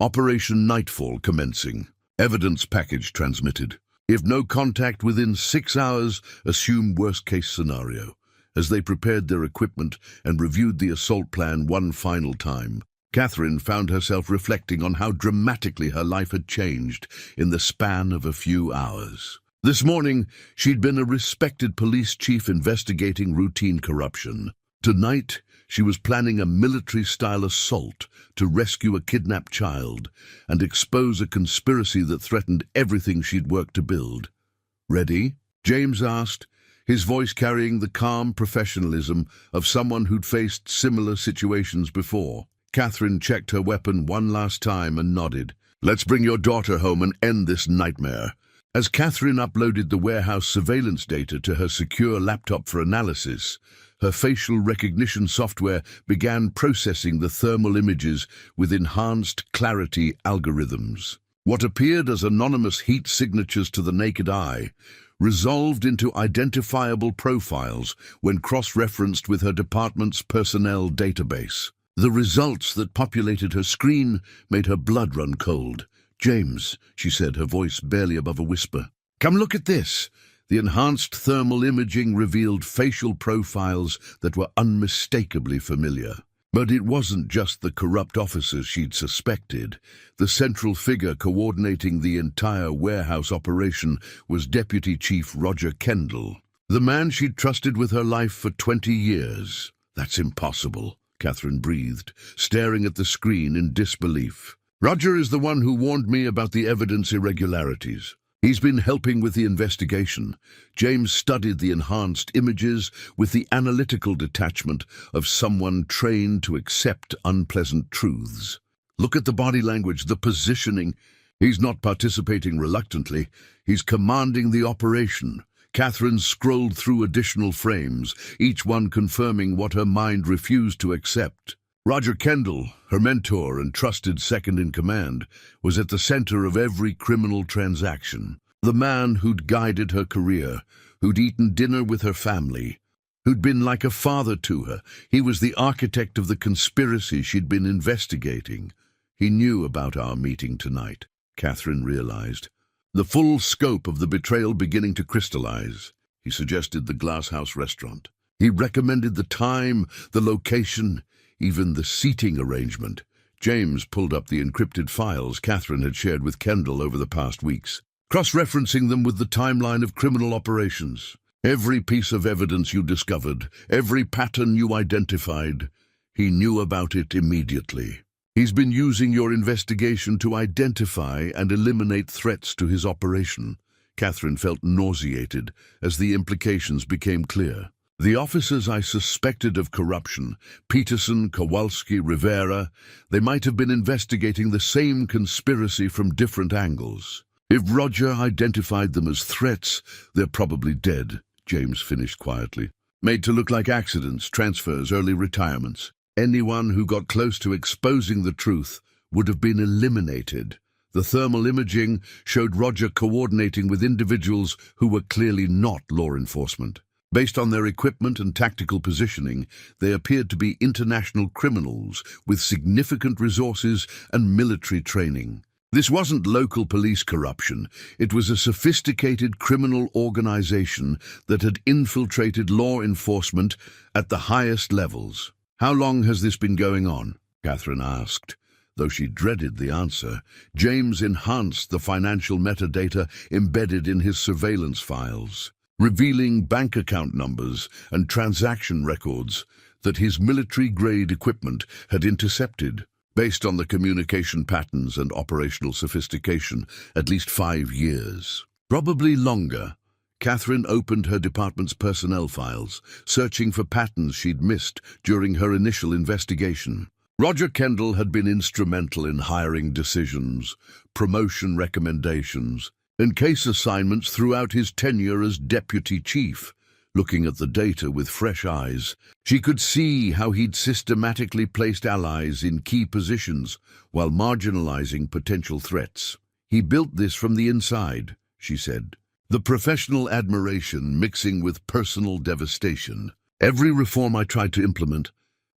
Operation Nightfall commencing. Evidence package transmitted. If no contact within 6 hours, assume worst-case scenario. As they prepared their equipment and reviewed the assault plan one final time, Catherine found herself reflecting on how dramatically her life had changed in the span of a few hours. This morning, she'd been a respected police chief investigating routine corruption. Tonight, she was planning a military-style assault to rescue a kidnapped child and expose a conspiracy that threatened everything she'd worked to build. "Ready?" James asked, his voice carrying the calm professionalism of someone who'd faced similar situations before. Catherine checked her weapon one last time and nodded. "Let's bring your daughter home and end this nightmare." As Catherine uploaded the warehouse surveillance data to her secure laptop for analysis, her facial recognition software began processing the thermal images with enhanced clarity algorithms. What appeared as anonymous heat signatures to the naked eye resolved into identifiable profiles when cross-referenced with her department's personnel database. The results that populated her screen made her blood run cold. "James," she said, her voice barely above a whisper, "come look at this." The enhanced thermal imaging revealed facial profiles that were unmistakably familiar. But it wasn't just the corrupt officers she'd suspected. The central figure coordinating the entire warehouse operation was Deputy Chief Roger Kendall, the man she'd trusted with her life for 20 years. "That's impossible," Catherine breathed, staring at the screen in disbelief. "Roger is the one who warned me about the evidence irregularities. He's been helping with the investigation." James studied the enhanced images with the analytical detachment of someone trained to accept unpleasant truths. "Look at the body language, the positioning. He's not participating reluctantly. He's commanding the operation." Catherine scrolled through additional frames, each one confirming what her mind refused to accept. Roger Kendall, her mentor and trusted second-in-command, was at the center of every criminal transaction. The man who'd guided her career, who'd eaten dinner with her family, who'd been like a father to her. He was the architect of the conspiracy she'd been investigating. He knew about our meeting tonight, Catherine realized. The full scope of the betrayal beginning to crystallize. He suggested the Glasshouse restaurant. He recommended the time, the location, even the seating arrangement. James pulled up the encrypted files Catherine had shared with Kendall over the past weeks, cross-referencing them with the timeline of criminal operations. Every piece of evidence you discovered, every pattern you identified, he knew about it immediately. He's been using your investigation to identify and eliminate threats to his operation. Catherine felt nauseated as the implications became clear. The officers I suspected of corruption, Peterson, Kowalski, Rivera, they might have been investigating the same conspiracy from different angles. If Roger identified them as threats, they're probably dead, James finished quietly. Made to look like accidents, transfers, early retirements. Anyone who got close to exposing the truth would have been eliminated. The thermal imaging showed Roger coordinating with individuals who were clearly not law enforcement. Based on their equipment and tactical positioning, they appeared to be international criminals with significant resources and military training. This wasn't local police corruption. It was a sophisticated criminal organization that had infiltrated law enforcement at the highest levels. "How long has this been going on?" Catherine asked. Though she dreaded the answer, James enhanced the financial metadata embedded in his surveillance files, revealing bank account numbers and transaction records that his military-grade equipment had intercepted. Based on the communication patterns and operational sophistication, at least 5 years. Probably longer. Catherine opened her department's personnel files, searching for patterns she'd missed during her initial investigation. Roger Kendall had been instrumental in hiring decisions, promotion recommendations, and case assignments throughout his tenure as deputy chief. Looking at the data with fresh eyes, she could see how he'd systematically placed allies in key positions while marginalizing potential threats. "He built this from the inside," she said. "The professional admiration mixing with personal devastation. Every reform I tried to implement,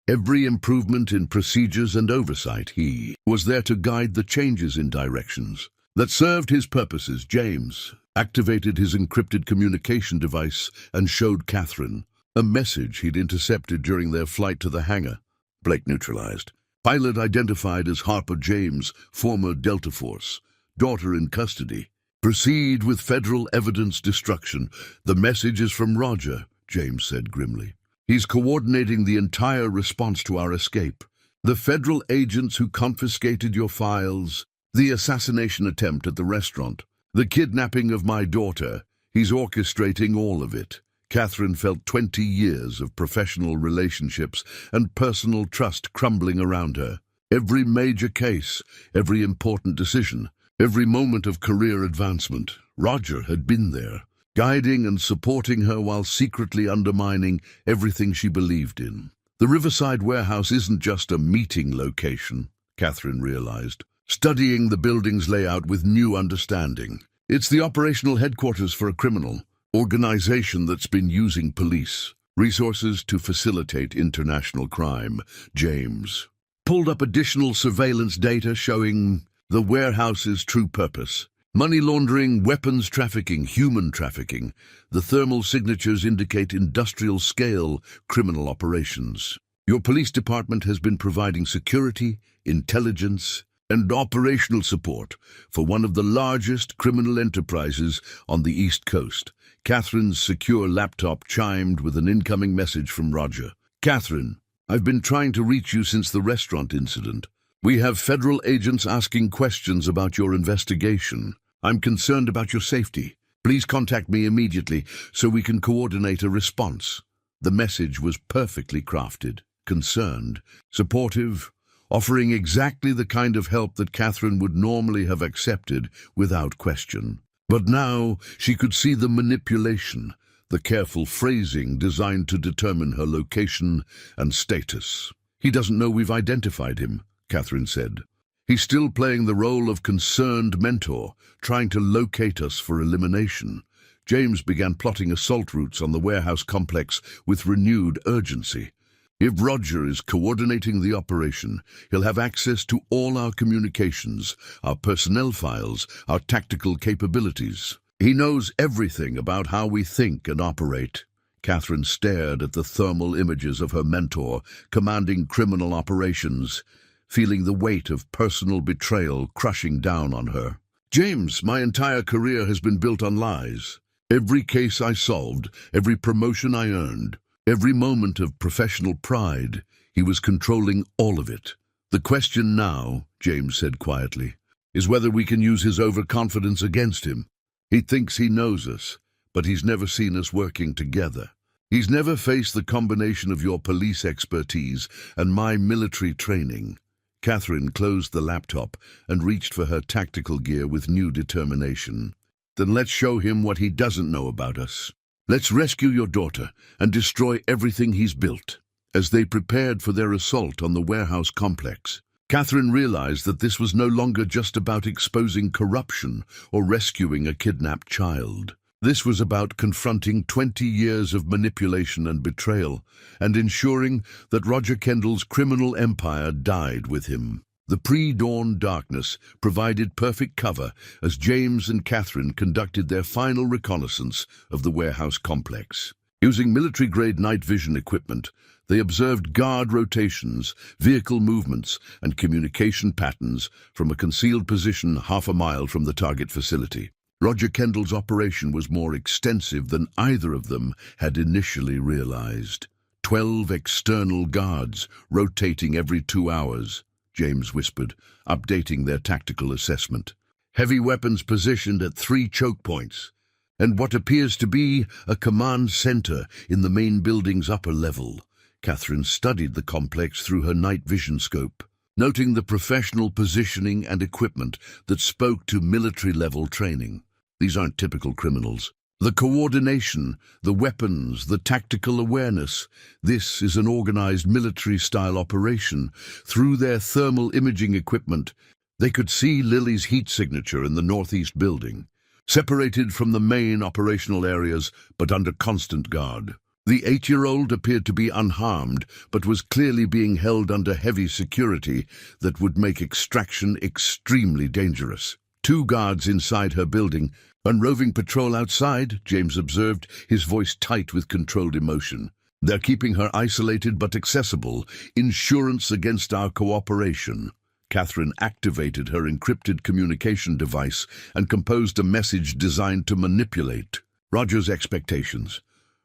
every improvement in procedures and oversight, he was there to guide the changes in directions that served his purposes." James activated his encrypted communication device and showed Catherine a message he'd intercepted during their flight to the hangar. Blake neutralized. Pilot identified as Harper James, former Delta Force. Daughter in custody. "Proceed with federal evidence destruction. The message is from Roger," James said grimly. He's coordinating the entire response to our escape. The federal agents who confiscated your files, the assassination attempt at the restaurant, the kidnapping of my daughter. He's orchestrating all of it. Catherine felt 20 years of professional relationships and personal trust crumbling around her. Every major case, every important decision, every moment of career advancement, Roger had been there, guiding and supporting her while secretly undermining everything she believed in. The Riverside warehouse isn't just a meeting location, Catherine realized, studying the building's layout with new understanding. It's the operational headquarters for a criminal organization that's been using police resources to facilitate international crime. James pulled up additional surveillance data showing the warehouse's true purpose: money laundering, weapons trafficking, human trafficking. The thermal signatures indicate industrial-scale criminal operations. Your police department has been providing security, intelligence, and operational support for one of the largest criminal enterprises on the East Coast. Catherine's secure laptop chimed with an incoming message from Roger. Catherine, I've been trying to reach you since the restaurant incident. We have federal agents asking questions about your investigation. I'm concerned about your safety. Please contact me immediately so we can coordinate a response. The message was perfectly crafted, concerned, supportive, offering exactly the kind of help that Catherine would normally have accepted without question. But now she could see the manipulation, the careful phrasing designed to determine her location and status. He doesn't know we've identified him, Catherine said. He's still playing the role of concerned mentor, trying to locate us for elimination. James began plotting assault routes on the warehouse complex with renewed urgency. If Roger is coordinating the operation, he'll have access to all our communications, our personnel files, our tactical capabilities. He knows everything about how we think and operate. Catherine stared at the thermal images of her mentor, commanding criminal operations, feeling the weight of personal betrayal crushing down on her. James, my entire career has been built on lies. Every case I solved, every promotion I earned, every moment of professional pride, he was controlling all of it. The question now, James said quietly, is whether we can use his overconfidence against him. He thinks he knows us, but he's never seen us working together. He's never faced the combination of your police expertise and my military training. Catherine closed the laptop and reached for her tactical gear with new determination. Then let's show him what he doesn't know about us. Let's rescue your daughter and destroy everything he's built. As they prepared for their assault on the warehouse complex, Catherine realized that this was no longer just about exposing corruption or rescuing a kidnapped child. This was about confronting 20 years of manipulation and betrayal and ensuring that Roger Kendall's criminal empire died with him. The pre-dawn darkness provided perfect cover as James and Catherine conducted their final reconnaissance of the warehouse complex. Using military-grade night vision equipment, they observed guard rotations, vehicle movements, and communication patterns from a concealed position half a mile from the target facility. Roger Kendall's operation was more extensive than either of them had initially realized. 12 external guards rotating every 2 hours. James whispered, updating their tactical assessment. Heavy weapons positioned at 3 choke points, and what appears to be a command center in the main building's upper level. Catherine studied the complex through her night vision scope, noting the professional positioning and equipment that spoke to military-level training. These aren't typical criminals. The coordination, the weapons, the tactical awareness. This is an organized military-style operation. Through their thermal imaging equipment, they could see Lily's heat signature in the northeast building, separated from the main operational areas but under constant guard. The 8-year-old appeared to be unharmed, but was clearly being held under heavy security that would make extraction extremely dangerous. 2 guards inside her building, on roving patrol outside, James observed, his voice tight with controlled emotion. They're keeping her isolated but accessible. Insurance against our cooperation. Catherine activated her encrypted communication device and composed a message designed to manipulate Roger's expectations.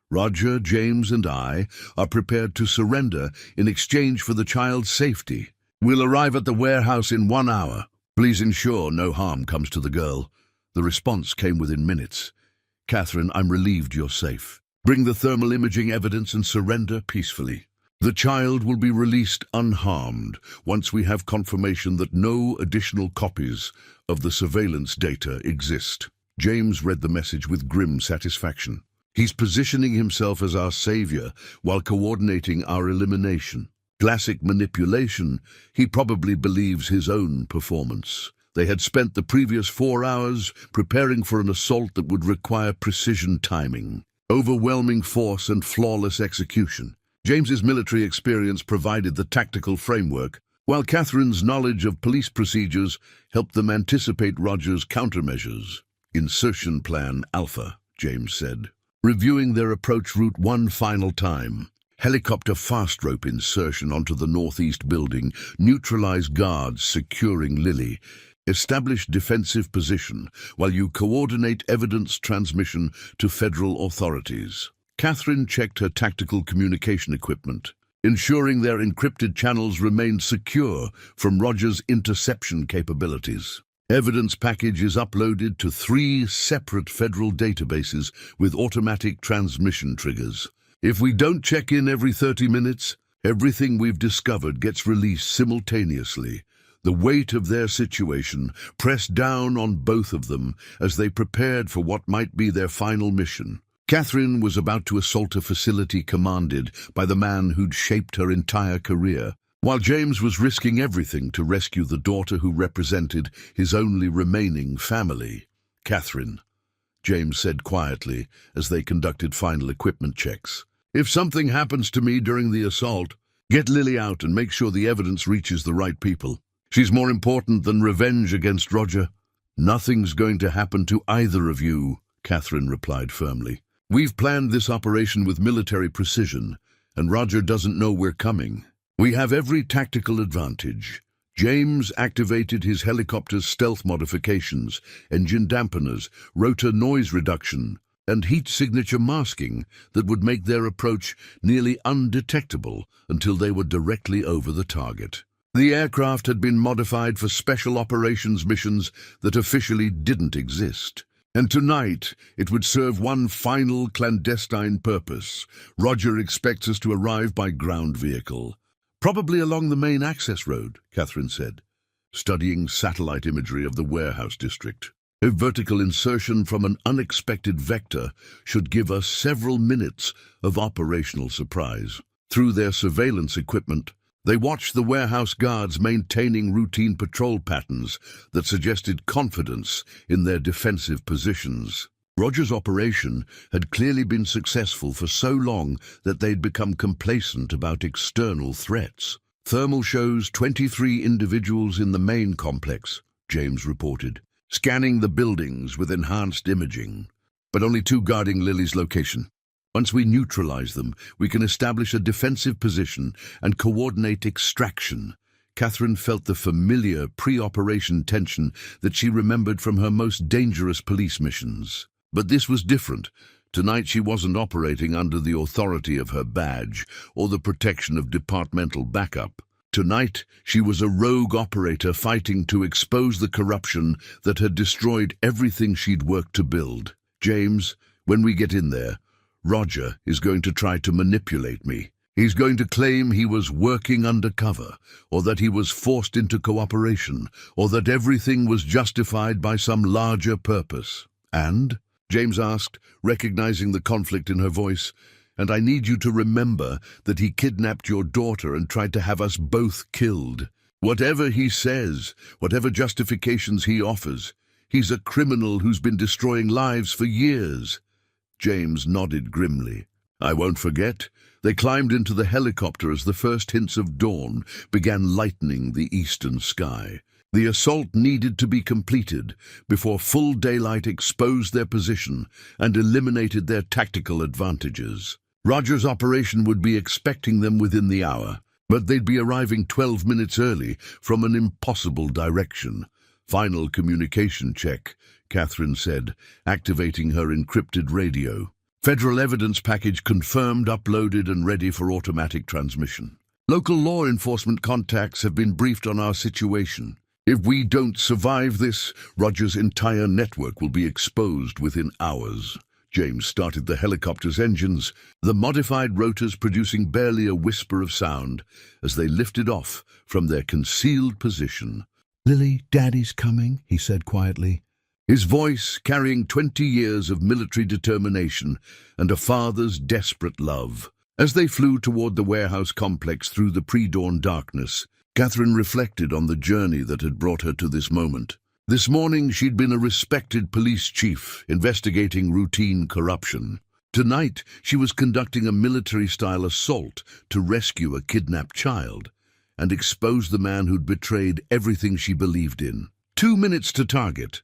Roger, James, and I are prepared to surrender in exchange for the child's safety. We'll arrive at the warehouse in 1 hour. Please ensure no harm comes to the girl." The response came within minutes. "Catherine, I'm relieved you're safe. Bring the thermal imaging evidence and surrender peacefully. The child will be released unharmed once we have confirmation that no additional copies of the surveillance data exist." James read the message with grim satisfaction. He's positioning himself as our savior while coordinating our elimination. Classic manipulation. He probably believes his own performance. They had spent the previous 4 hours preparing for an assault that would require precision timing, overwhelming force, and flawless execution. James's military experience provided the tactical framework, while Catherine's knowledge of police procedures helped them anticipate Roger's countermeasures. "Insertion Plan Alpha," James said, reviewing their approach route one final time. "Helicopter fast rope insertion onto the northeast building, neutralize guards securing Lily. Establish defensive position while you coordinate evidence transmission to federal authorities." Catherine checked her tactical communication equipment, ensuring their encrypted channels remained secure from Roger's interception capabilities. Evidence package is uploaded to 3 separate federal databases with automatic transmission triggers. If we don't check in every 30 minutes, everything we've discovered gets released simultaneously. The weight of their situation pressed down on both of them as they prepared for what might be their final mission. Catherine was about to assault a facility commanded by the man who'd shaped her entire career, while James was risking everything to rescue the daughter who represented his only remaining family. "Catherine," James said quietly as they conducted final equipment checks, "if something happens to me during the assault, get Lily out and make sure the evidence reaches the right people. She's more important than revenge against Roger." "Nothing's going to happen to either of you," Catherine replied firmly. "We've planned this operation with military precision, and Roger doesn't know we're coming. We have every tactical advantage." James activated his helicopter's stealth modifications, engine dampeners, rotor noise reduction, and heat signature masking that would make their approach nearly undetectable until they were directly over the target. The aircraft had been modified for special operations missions that officially didn't exist. And tonight, it would serve one final clandestine purpose. Roger expects us to arrive by ground vehicle. "Probably along the main access road," Catherine said, studying satellite imagery of the warehouse district. "A vertical insertion from an unexpected vector should give us several minutes of operational surprise." Through their surveillance equipment, they watched the warehouse guards maintaining routine patrol patterns that suggested confidence in their defensive positions. Roger's operation had clearly been successful for so long that they'd become complacent about external threats. "Thermal shows 23 individuals in the main complex," James reported, scanning the buildings with enhanced imaging, "but only 2 guarding Lily's location. Once we neutralize them, we can establish a defensive position and coordinate extraction." Catherine felt the familiar pre-operation tension that she remembered from her most dangerous police missions. But this was different. Tonight she wasn't operating under the authority of her badge or the protection of departmental backup. Tonight she was a rogue operator fighting to expose the corruption that had destroyed everything she'd worked to build. "James, when we get in there, Roger is going to try to manipulate me. He's going to claim he was working undercover, or that he was forced into cooperation, or that everything was justified by some larger purpose." "And?" James asked, recognizing the conflict in her voice. "And I need you to remember that he kidnapped your daughter and tried to have us both killed. Whatever he says, whatever justifications he offers, he's a criminal who's been destroying lives for years." James nodded grimly. "I won't forget." They climbed into the helicopter as the first hints of dawn began lightening the eastern sky. The assault needed to be completed before full daylight exposed their position and eliminated their tactical advantages. Roger's operation would be expecting them within the hour, but they'd be arriving 12 minutes early from an impossible direction. "Final communication check," Catherine said, activating her encrypted radio. Federal evidence package confirmed, uploaded, and ready for automatic transmission. Local law enforcement contacts have been briefed on our situation. If we don't survive this, Roger's entire network will be exposed within hours. James started the helicopter's engines, the modified rotors producing barely a whisper of sound as they lifted off from their concealed position. "Lily, Daddy's coming," he said quietly, his voice carrying 20 years of military determination and a father's desperate love. As they flew toward the warehouse complex through the pre-dawn darkness, Catherine reflected on the journey that had brought her to this moment. This morning she'd been a respected police chief investigating routine corruption. Tonight she was conducting a military-style assault to rescue a kidnapped child and expose the man who'd betrayed everything she believed in. 2 minutes to target,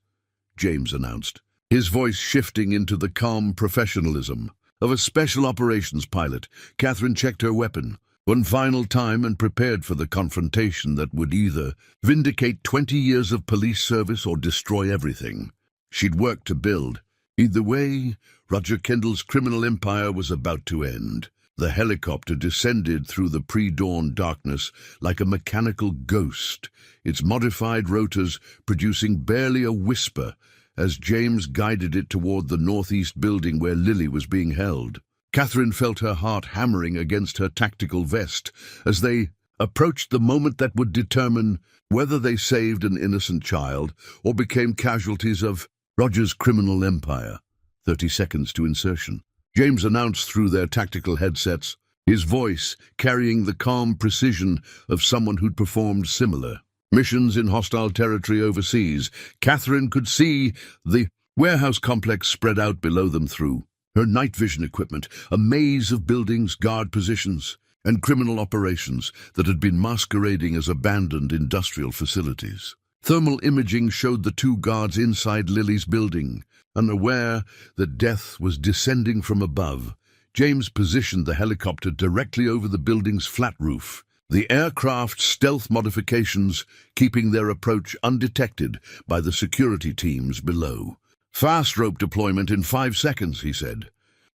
James announced, his voice shifting into the calm professionalism of a special operations pilot. Catherine checked her weapon one final time and prepared for the confrontation that would either vindicate 20 years of police service or destroy everything she'd worked to build. Either way, Roger Kendall's criminal empire was about to end. The helicopter descended through the pre-dawn darkness like a mechanical ghost, its modified rotors producing barely a whisper as James guided it toward the northeast building where Lily was being held. Catherine felt her heart hammering against her tactical vest as they approached the moment that would determine whether they saved an innocent child or became casualties of Roger's criminal empire. 30 seconds to insertion, James announced through their tactical headsets, his voice carrying the calm precision of someone who'd performed similar missions in hostile territory overseas. Catherine could see the warehouse complex spread out below them through her night vision equipment, a maze of buildings, guard positions, and criminal operations that had been masquerading as abandoned industrial facilities. Thermal imaging showed the 2 guards inside Lily's building, unaware that death was descending from above. James positioned the helicopter directly over the building's flat roof, the aircraft's stealth modifications keeping their approach undetected by the security teams below. "Fast rope deployment in 5 seconds, he said,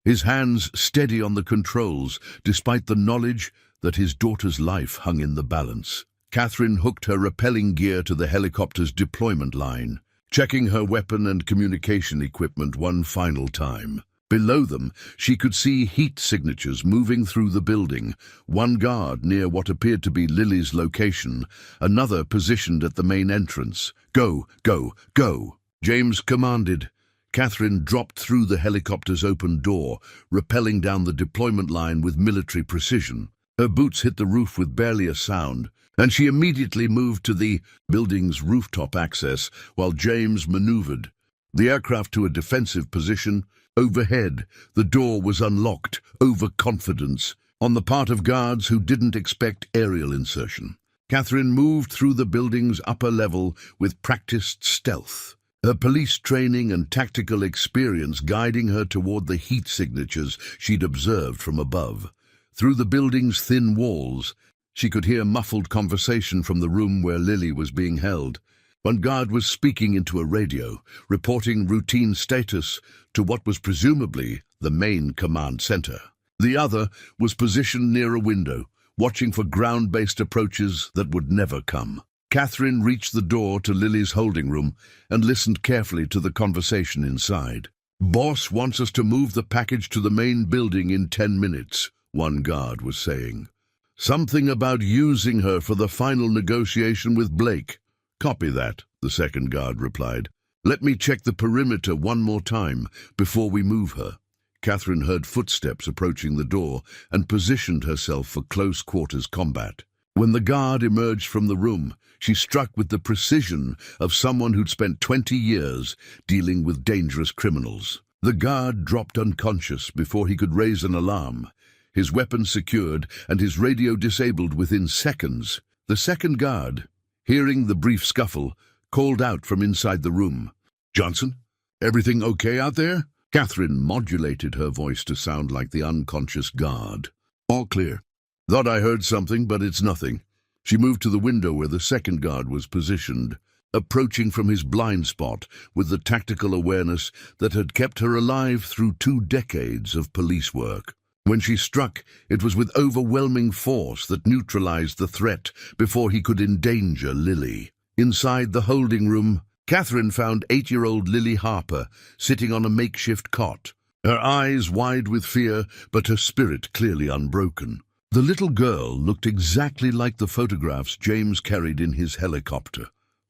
his hands steady on the controls despite the knowledge that his daughter's life hung in the balance. Catherine hooked her rappelling gear to the helicopter's deployment line, checking her weapon and communication equipment one final time. Below them, she could see heat signatures moving through the building, one guard near what appeared to be Lily's location, another positioned at the main entrance. "Go, go, go," James commanded. Catherine dropped through the helicopter's open door, rappelling down the deployment line with military precision. Her boots hit the roof with barely a sound, and she immediately moved to the building's rooftop access while James maneuvered the aircraft to a defensive position. Overhead, the door was unlocked, overconfidence on the part of guards who didn't expect aerial insertion. Catherine moved through the building's upper level with practiced stealth, her police training and tactical experience guiding her toward the heat signatures she'd observed from above. Through the building's thin walls, she could hear muffled conversation from the room where Lily was being held. One guard was speaking into a radio, reporting routine status to what was presumably the main command center. The other was positioned near a window, watching for ground-based approaches that would never come. Catherine reached the door to Lily's holding room and listened carefully to the conversation inside. "Boss wants us to move the package to the main building in 10 minutes, one guard was saying. "Something about using her for the final negotiation with Blake." "Copy that," the second guard replied. "Let me check the perimeter one more time before we move her." Catherine heard footsteps approaching the door and positioned herself for close-quarters combat. When the guard emerged from the room, she struck with the precision of someone who'd spent 20 years dealing with dangerous criminals. The guard dropped unconscious before he could raise an alarm, his weapon secured and his radio disabled within seconds. The second guard, hearing the brief scuffle, called out from inside the room. "Johnson, everything okay out there?" Catherine modulated her voice to sound like the unconscious guard. "All clear. Thought I heard something, but it's nothing." She moved to the window where the second guard was positioned. approaching from his blind spot with the tactical awareness that had kept her alive through 2 decades of police work. When she struck, it was with overwhelming force that neutralized the threat before he could endanger Lily. Inside the holding room, Catherine found 8-year-old Lily Harper sitting on a makeshift cot, her eyes wide with fear, but her spirit clearly unbroken. The little girl looked exactly like the photographs James carried in his helicopter.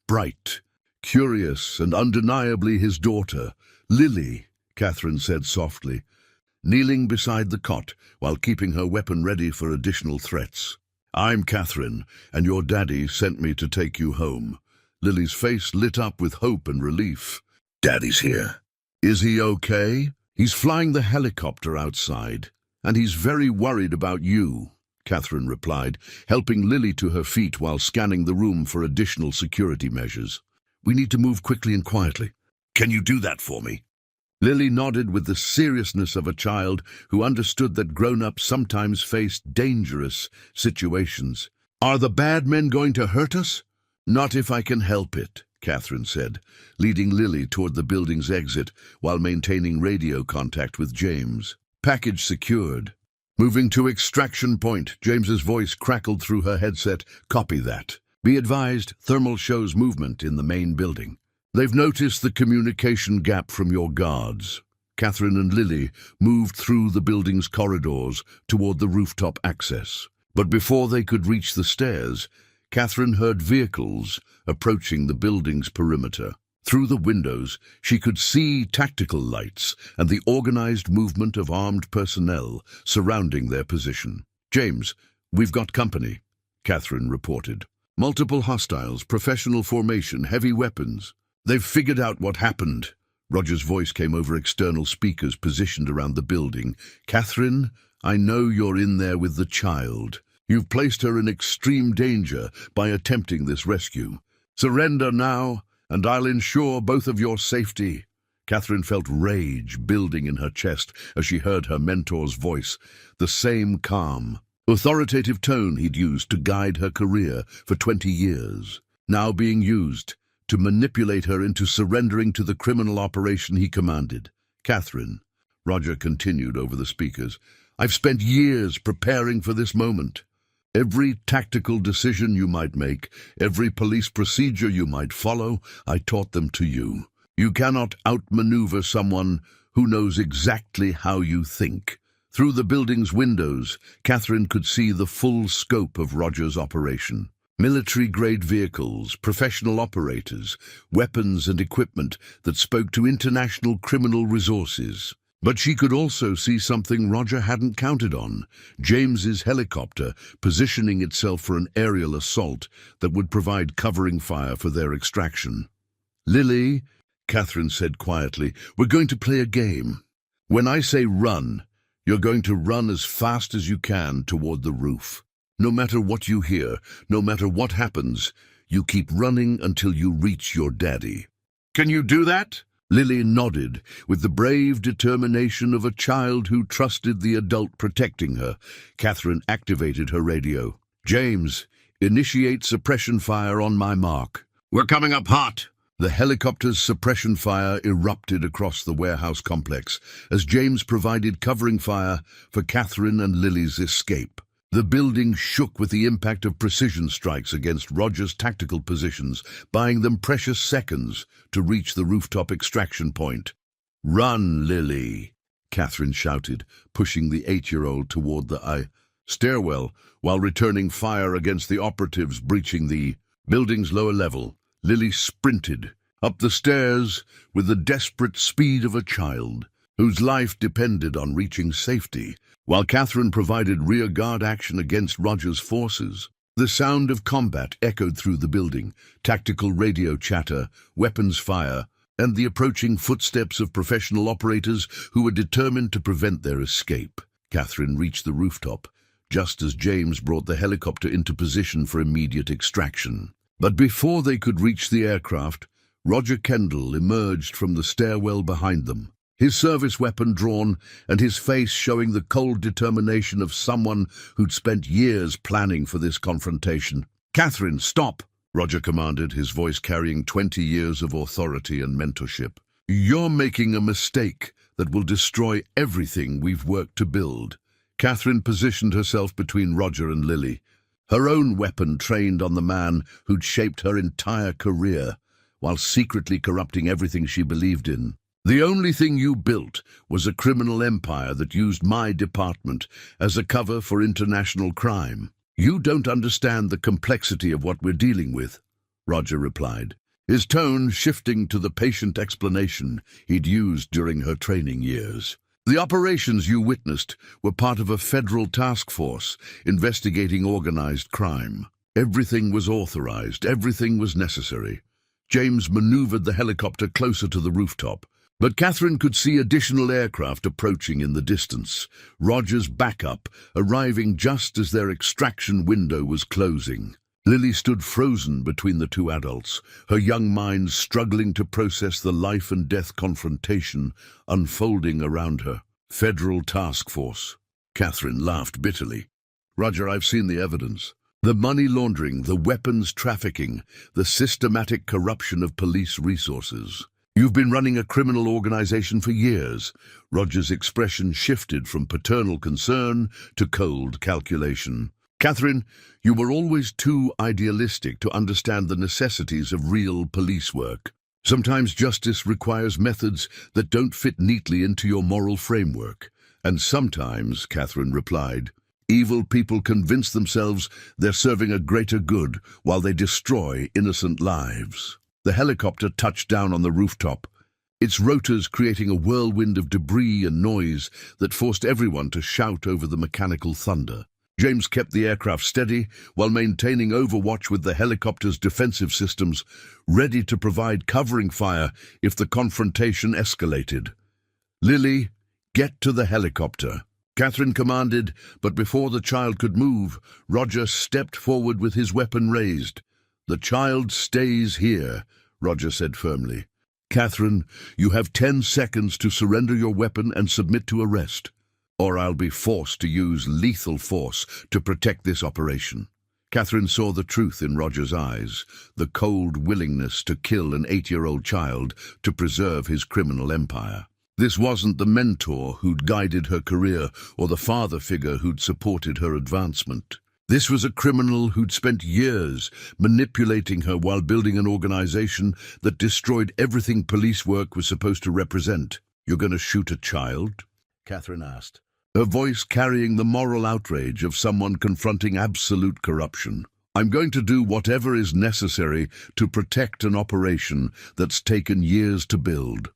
Bright, curious, and undeniably his daughter. "Lily," Catherine said softly, kneeling beside the cot while keeping her weapon ready for additional threats. "I'm Catherine, and your daddy sent me to take you home." Lily's face lit up with hope and relief. "Daddy's here. Is he okay?" "He's flying the helicopter outside, and he's very worried about you," Catherine replied, helping Lily to her feet while scanning the room for additional security measures. "We need to move quickly and quietly. Can you do that for me?" Lily nodded with the seriousness of a child who understood that grown-ups sometimes faced dangerous situations. "Are the bad men going to hurt us?" "Not if I can help it," Catherine said, leading Lily toward the building's exit while maintaining radio contact with James. "Package secured." Moving to extraction point, James's voice crackled through her headset. "Copy that. Be advised, thermal shows movement in the main building. They've noticed the communication gap from your guards." Catherine and Lily moved through the building's corridors toward the rooftop access. But before they could reach the stairs, Catherine heard vehicles approaching the building's perimeter. Through the windows, she could see tactical lights and the organized movement of armed personnel surrounding their position. "James, we've got company," Catherine reported. "Multiple hostiles, professional formation, heavy weapons. They've figured out what happened." Roger's voice came over external speakers positioned around the building. "Catherine, I know you're in there with the child. You've placed her in extreme danger by attempting this rescue. Surrender now, and I'll ensure both of your safety." Catherine felt rage building in her chest as she heard her mentor's voice, the same calm, authoritative tone he'd used to guide her career for 20 years, now being used to manipulate her into surrendering to the criminal operation he commanded. "Catherine," Roger continued over the speakers, "I've spent years preparing for this moment. Every tactical decision you might make, every police procedure you might follow, I taught them to you. You cannot outmaneuver someone who knows exactly how you think." Through the building's windows, Catherine could see the full scope of Roger's operation. Military-grade vehicles, professional operators, weapons and equipment that spoke to international criminal resources. But she could also see something Roger hadn't counted on: James's helicopter positioning itself for an aerial assault that would provide covering fire for their extraction. "Lily," Catherine said quietly, "we're going to play a game. When I say run, you're going to run as fast as you can toward the roof. No matter what you hear, no matter what happens, you keep running until you reach your daddy." "Can you do that?" Lily nodded with the brave determination of a child who trusted the adult protecting her. Catherine activated her radio. "James, initiate suppression fire on my mark." "We're coming up hot." The helicopter's suppression fire erupted across the warehouse complex as James provided covering fire for Catherine and Lily's escape. The building shook with the impact of precision strikes against Roger's tactical positions, buying them precious seconds to reach the rooftop extraction point. "Run, Lily," Catherine shouted, pushing the 8-year-old toward the stairwell while returning fire against the operatives breaching the building's lower level. Lily sprinted up the stairs with the desperate speed of a child whose life depended on reaching safety, while Catherine provided rear-guard action against Roger's forces. The sound of combat echoed through the building, tactical radio chatter, weapons fire, and the approaching footsteps of professional operators who were determined to prevent their escape. Catherine reached the rooftop, just as James brought the helicopter into position for immediate extraction. But before they could reach the aircraft, Roger Kendall emerged from the stairwell behind them, his service weapon drawn and his face showing the cold determination of someone who'd spent years planning for this confrontation. "Catherine, stop!" Roger commanded, his voice carrying 20 years of authority and mentorship. "You're making a mistake that will destroy everything we've worked to build." Catherine positioned herself between Roger and Lily, her own weapon trained on the man who'd shaped her entire career, while secretly corrupting everything she believed in. "The only thing you built was a criminal empire that used my department as a cover for international crime. You don't understand the complexity of what we're dealing with," Roger replied, his tone shifting to the patient explanation he'd used during her training years. "The operations you witnessed were part of a federal task force investigating organized crime. Everything was authorized, everything was necessary." James maneuvered the helicopter closer to the rooftop, but Catherine could see additional aircraft approaching in the distance, Roger's backup arriving just as their extraction window was closing. Lily stood frozen between the two adults, her young mind struggling to process the life-and-death confrontation unfolding around her. "Federal task force." Catherine laughed bitterly. "Roger, I've seen the evidence. The money laundering, the weapons trafficking, the systematic corruption of police resources. You've been running a criminal organization for years." Roger's expression shifted from paternal concern to cold calculation. "Catherine, you were always too idealistic to understand the necessities of real police work. Sometimes justice requires methods that don't fit neatly into your moral framework. And sometimes," Catherine replied, "evil people convince themselves they're serving a greater good while they destroy innocent lives." The helicopter touched down on the rooftop, its rotors creating a whirlwind of debris and noise that forced everyone to shout over the mechanical thunder. James kept the aircraft steady while maintaining overwatch with the helicopter's defensive systems, ready to provide covering fire if the confrontation escalated. "Lily, get to the helicopter," Catherine commanded, but before the child could move, Roger stepped forward with his weapon raised. "The child stays here," Roger said firmly. "Catherine, you have 10 seconds to surrender your weapon and submit to arrest, or I'll be forced to use lethal force to protect this operation." Catherine saw the truth in Roger's eyes, the cold willingness to kill an 8-year-old child to preserve his criminal empire. This wasn't the mentor who'd guided her career or the father figure who'd supported her advancement. This was a criminal who'd spent years manipulating her while building an organization that destroyed everything police work was supposed to represent. "You're going to shoot a child?" Catherine asked, her voice carrying the moral outrage of someone confronting absolute corruption. "I'm going to do whatever is necessary to protect an operation that's taken years to build,"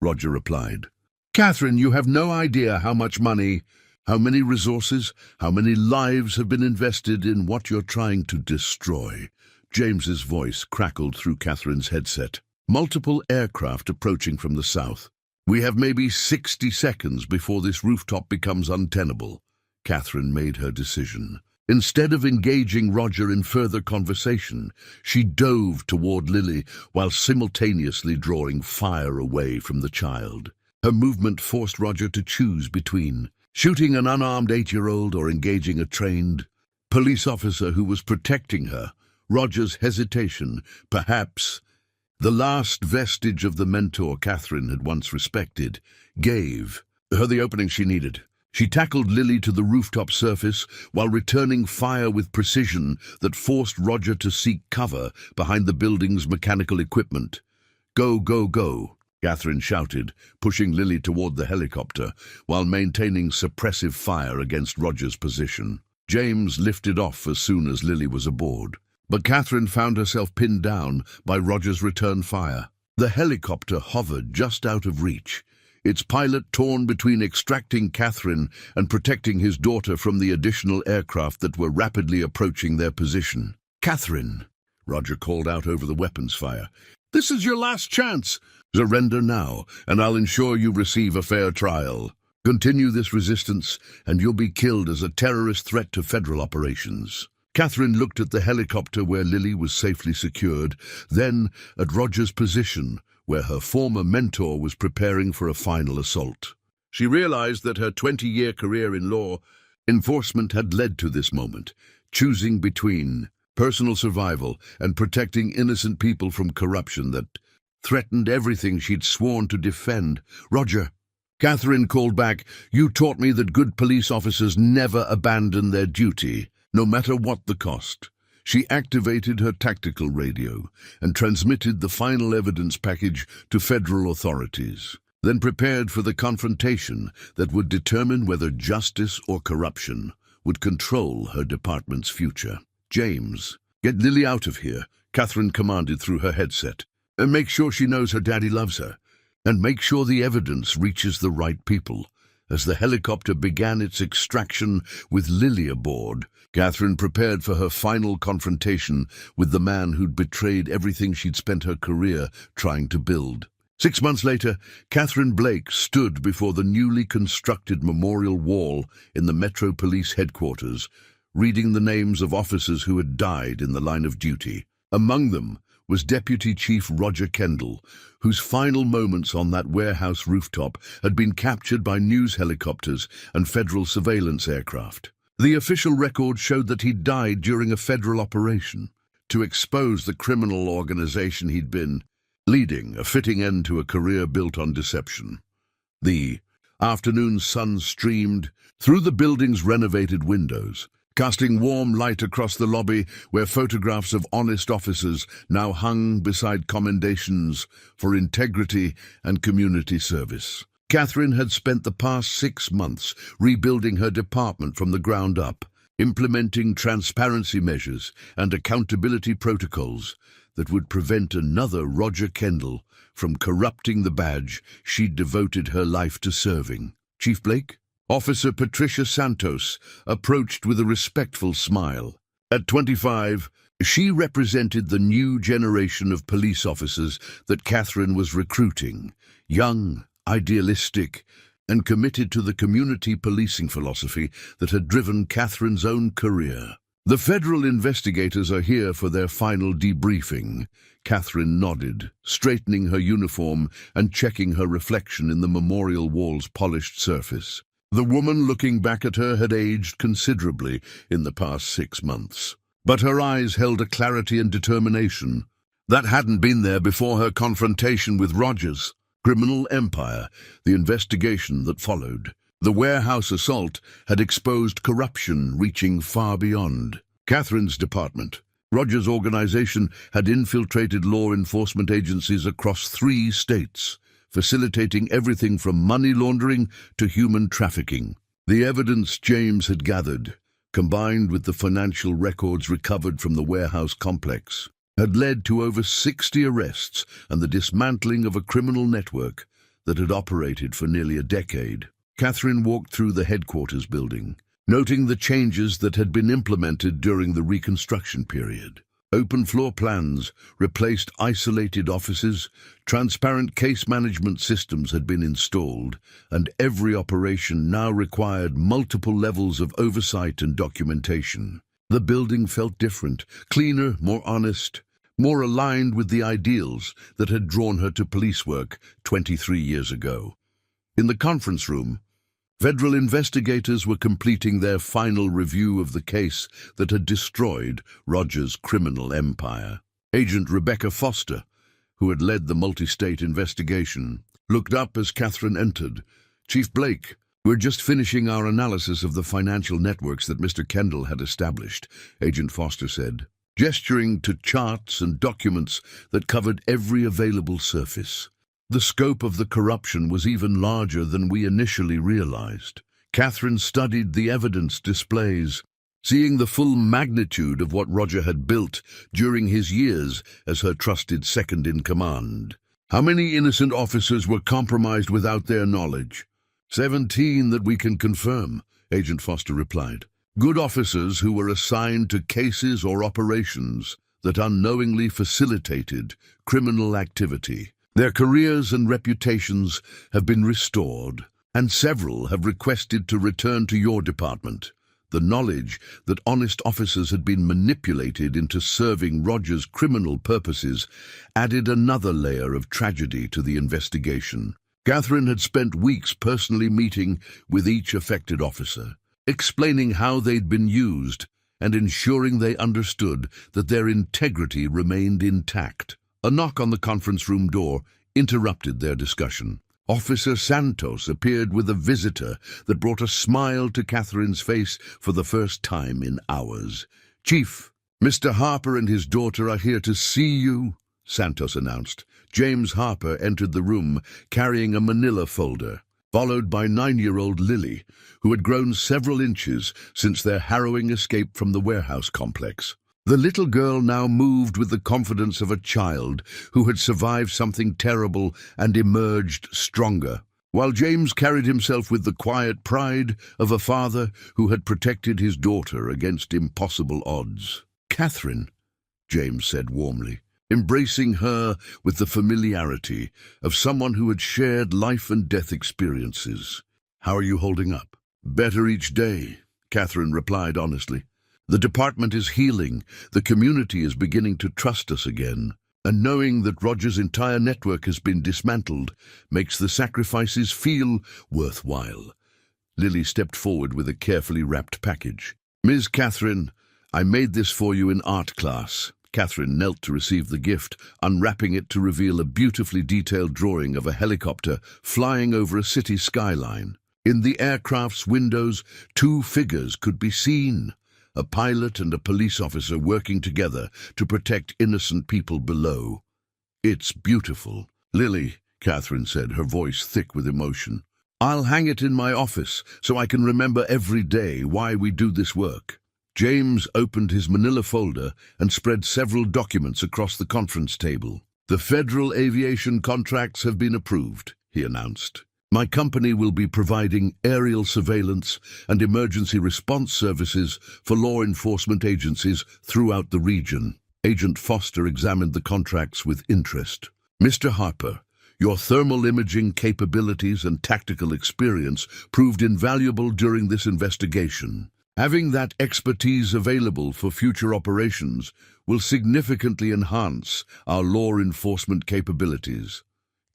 Roger replied. "Catherine, you have no idea how much money, how many resources, how many lives have been invested in what you're trying to destroy." James's voice crackled through Catherine's headset. "Multiple aircraft approaching from the south. We have maybe 60 seconds before this rooftop becomes untenable." Catherine made her decision. Instead of engaging Roger in further conversation, she dove toward Lily while simultaneously drawing fire away from the child. Her movement forced Roger to choose between shooting an unarmed 8-year-old or engaging a trained police officer who was protecting her. Roger's hesitation, perhaps the last vestige of the mentor Catherine had once respected, gave her the opening she needed. She tackled Lily to the rooftop surface while returning fire with precision that forced Roger to seek cover behind the building's mechanical equipment. "Go, go, go," Catherine shouted, pushing Lily toward the helicopter while maintaining suppressive fire against Roger's position. James lifted off as soon as Lily was aboard, but Catherine found herself pinned down by Roger's return fire. The helicopter hovered just out of reach, its pilot torn between extracting Catherine and protecting his daughter from the additional aircraft that were rapidly approaching their position. "Catherine," Roger called out over the weapons fire, "this is your last chance. Surrender now, and I'll ensure you receive a fair trial. Continue this resistance, and you'll be killed as a terrorist threat to federal operations." Catherine looked at the helicopter where Lily was safely secured, then at Roger's position, where her former mentor was preparing for a final assault. She realized that her 20-year career in law enforcement had led to this moment, choosing between personal survival, and protecting innocent people from corruption that threatened everything she'd sworn to defend. "Roger," Catherine called back, "you taught me that good police officers never abandon their duty, no matter what the cost." She activated her tactical radio and transmitted the final evidence package to federal authorities, then prepared for the confrontation that would determine whether justice or corruption would control her department's future. "James, get Lily out of here," Catherine commanded through her headset. "And make sure she knows her daddy loves her. And make sure the evidence reaches the right people." As the helicopter began its extraction with Lily aboard, Catherine prepared for her final confrontation with the man who'd betrayed everything she'd spent her career trying to build. 6 months later, Catherine Blake stood before the newly constructed memorial wall in the Metro Police headquarters, reading the names of officers who had died in the line of duty. Among them was Deputy Chief Roger Kendall, whose final moments on that warehouse rooftop had been captured by news helicopters and federal surveillance aircraft. The official record showed that he'd died during a federal operation to expose the criminal organization he'd been leading, a fitting end to a career built on deception. The afternoon sun streamed through the building's renovated windows, casting warm light across the lobby where photographs of honest officers now hung beside commendations for integrity and community service. Catherine had spent the past 6 months rebuilding her department from the ground up, implementing transparency measures and accountability protocols that would prevent another Roger Kendall from corrupting the badge she'd devoted her life to serving. "Chief Blake?" Officer Patricia Santos approached with a respectful smile. At 25, she represented the new generation of police officers that Catherine was recruiting, young, idealistic, and committed to the community policing philosophy that had driven Catherine's own career. "The federal investigators are here for their final debriefing." Catherine nodded, straightening her uniform and checking her reflection in the memorial wall's polished surface. The woman looking back at her had aged considerably in the past 6 months, but her eyes held a clarity and determination that hadn't been there before her confrontation with Roger's criminal empire. The investigation that followed, the warehouse assault, had exposed corruption reaching far beyond Catherine's department. Roger's organization had infiltrated law enforcement agencies across 3 states, facilitating everything from money laundering to human trafficking. The evidence James had gathered, combined with the financial records recovered from the warehouse complex, had led to over 60 arrests and the dismantling of a criminal network that had operated for nearly a decade. Catherine walked through the headquarters building, noting the changes that had been implemented during the reconstruction period. Open floor plans replaced isolated offices, transparent case management systems had been installed, and every operation now required multiple levels of oversight and documentation. The building felt different, cleaner, more honest, more aligned with the ideals that had drawn her to police work 23 years ago. In the conference room, federal investigators were completing their final review of the case that had destroyed Roger's criminal empire. Agent Rebecca Foster, who had led the multi-state investigation, looked up as Catherine entered. "Chief Blake, we're just finishing our analysis of the financial networks that Mr. Kendall had established," Agent Foster said, gesturing to charts and documents that covered every available surface. The scope of the corruption was even larger than we initially realized. Catherine studied the evidence displays, seeing the full magnitude of what Roger had built during his years as her trusted second-in-command. "How many innocent officers were compromised without their knowledge?" 17 that we can confirm," Agent Foster replied. "Good officers who were assigned to cases or operations that unknowingly facilitated criminal activity. Their careers and reputations have been restored, and several have requested to return to your department." The knowledge that honest officers had been manipulated into serving Roger's criminal purposes added another layer of tragedy to the investigation. Catherine had spent weeks personally meeting with each affected officer, explaining how they'd been used and ensuring they understood that their integrity remained intact. A knock on the conference room door interrupted their discussion. Officer Santos appeared with a visitor that brought a smile to Catherine's face for the first time in hours. "Chief, Mr. Harper and his daughter are here to see you," Santos announced. James Harper entered the room carrying a manila folder, followed by 9-year-old Lily, who had grown several inches since their harrowing escape from the warehouse complex. The little girl now moved with the confidence of a child who had survived something terrible and emerged stronger, while James carried himself with the quiet pride of a father who had protected his daughter against impossible odds. "Catherine," James said warmly, embracing her with the familiarity of someone who had shared life and death experiences. "How are you holding up?" "Better each day," Catherine replied honestly. "The department is healing, the community is beginning to trust us again, and knowing that Roger's entire network has been dismantled makes the sacrifices feel worthwhile." Lily stepped forward with a carefully wrapped package. "Ms. Catherine, I made this for you in art class." Catherine knelt to receive the gift, unwrapping it to reveal a beautifully detailed drawing of a helicopter flying over a city skyline. In the aircraft's windows, 2 figures could be seen, a pilot and a police officer working together to protect innocent people below. "It's beautiful." "Lily," Catherine said, her voice thick with emotion, "I'll hang it in my office so I can remember every day why we do this work." James opened his manila folder and spread several documents across the conference table. "The federal aviation contracts have been approved," he announced. "My company will be providing aerial surveillance and emergency response services for law enforcement agencies throughout the region." Agent Foster examined the contracts with interest. "Mr. Harper, your thermal imaging capabilities and tactical experience proved invaluable during this investigation. Having that expertise available for future operations will significantly enhance our law enforcement capabilities."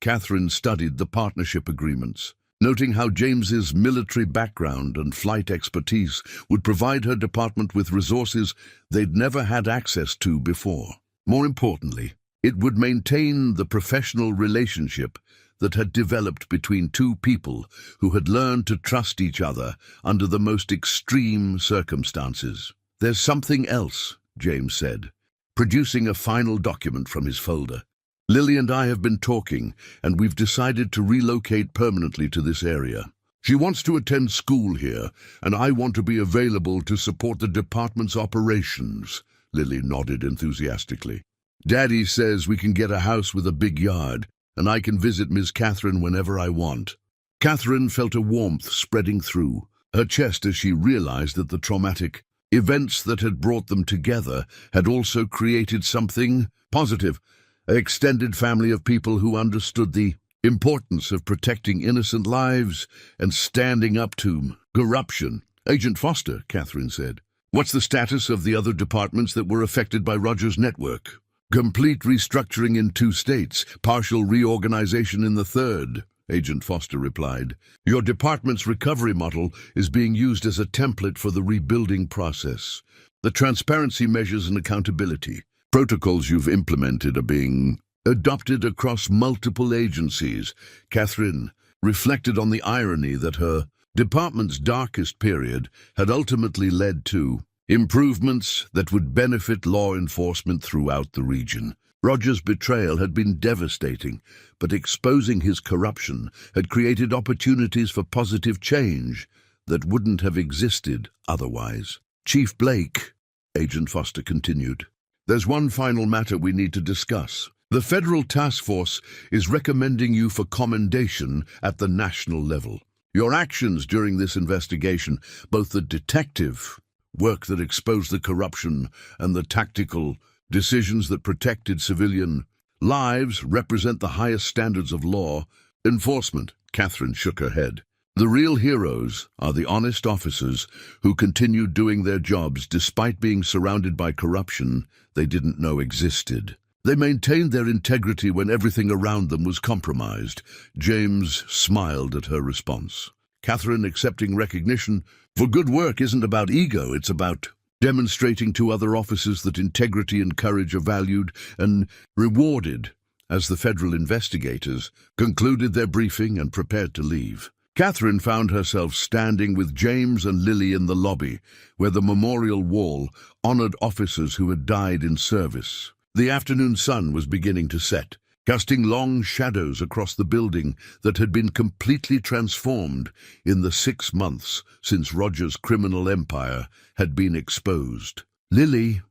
Catherine studied the partnership agreements, noting how James's military background and flight expertise would provide her department with resources they'd never had access to before. More importantly, it would maintain the professional relationship that had developed between 2 people who had learned to trust each other under the most extreme circumstances. "There's something else," James said, producing a final document from his folder. "Lily and I have been talking, and we've decided to relocate permanently to this area. She wants to attend school here, and I want to be available to support the department's operations." Lily nodded enthusiastically. "Daddy says we can get a house with a big yard, and I can visit Ms. Catherine whenever I want." Catherine felt a warmth spreading through her chest as she realized that the traumatic events that had brought them together had also created something positive. An extended family of people who understood the importance of protecting innocent lives and standing up to corruption. "Agent Foster," Catherine said, "what's the status of the other departments that were affected by Roger's network?" "Complete restructuring in 2 states, partial reorganization in the 3rd, Agent Foster replied. "Your department's recovery model is being used as a template for the rebuilding process. The transparency measures and accountability protocols you've implemented are being adopted across multiple agencies." Catherine reflected on the irony that her department's darkest period had ultimately led to improvements that would benefit law enforcement throughout the region. Roger's betrayal had been devastating, but exposing his corruption had created opportunities for positive change that wouldn't have existed otherwise. "Chief Blake," Agent Foster continued, "there's one final matter we need to discuss. The Federal Task Force is recommending you for commendation at the national level. Your actions during this investigation, both the detective work that exposed the corruption and the tactical decisions that protected civilian lives, represent the highest standards of law enforcement." Catherine shook her head. "The real heroes are the honest officers who continued doing their jobs despite being surrounded by corruption they didn't know existed. They maintained their integrity when everything around them was compromised." James smiled at her response. Catherine, accepting recognition for good work isn't about ego, it's about demonstrating to other officers that integrity and courage are valued and rewarded as the federal investigators concluded their briefing and prepared to leave. Catherine found herself standing with James and Lily in the lobby, where the memorial wall honored officers who had died in service. The afternoon sun was beginning to set, casting long shadows across the building that had been completely transformed in the 6 months since Roger's criminal empire had been exposed. "Lily,"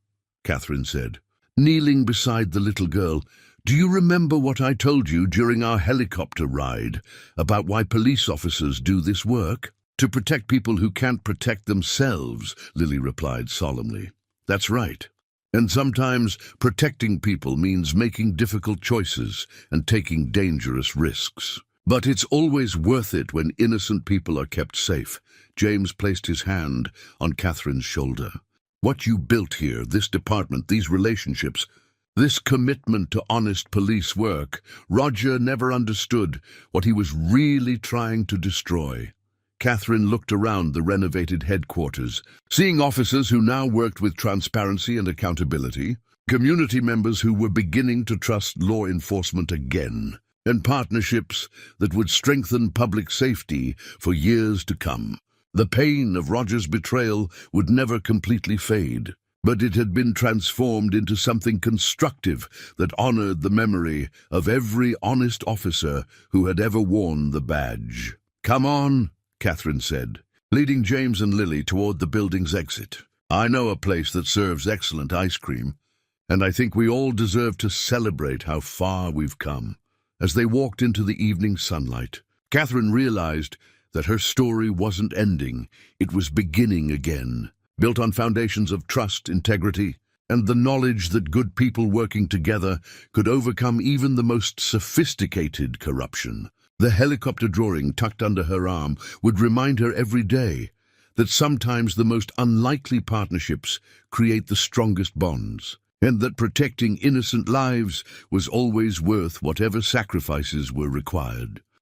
Catherine said, kneeling beside the little girl, "do you remember what I told you during our helicopter ride about why police officers do this work?" "To protect people who can't protect themselves," Lily replied solemnly. "That's right. And sometimes protecting people means making difficult choices and taking dangerous risks. But it's always worth it when innocent people are kept safe." James placed his hand on Catherine's shoulder. "What you built here, this department, these relationships, this commitment to honest police work, Roger never understood what he was really trying to destroy." Catherine looked around the renovated headquarters, seeing officers who now worked with transparency and accountability, community members who were beginning to trust law enforcement again, and partnerships that would strengthen public safety for years to come. The pain of Roger's betrayal would never completely fade, but it had been transformed into something constructive that honored the memory of every honest officer who had ever worn the badge. "Come on," Catherine said, leading James and Lily toward the building's exit. "I know a place that serves excellent ice cream, and I think we all deserve to celebrate how far we've come." As they walked into the evening sunlight, Catherine realized that her story wasn't ending, it was beginning again, built on foundations of trust, integrity, and the knowledge that good people working together could overcome even the most sophisticated corruption. The helicopter drawing tucked under her arm would remind her every day that sometimes the most unlikely partnerships create the strongest bonds, and that protecting innocent lives was always worth whatever sacrifices were required.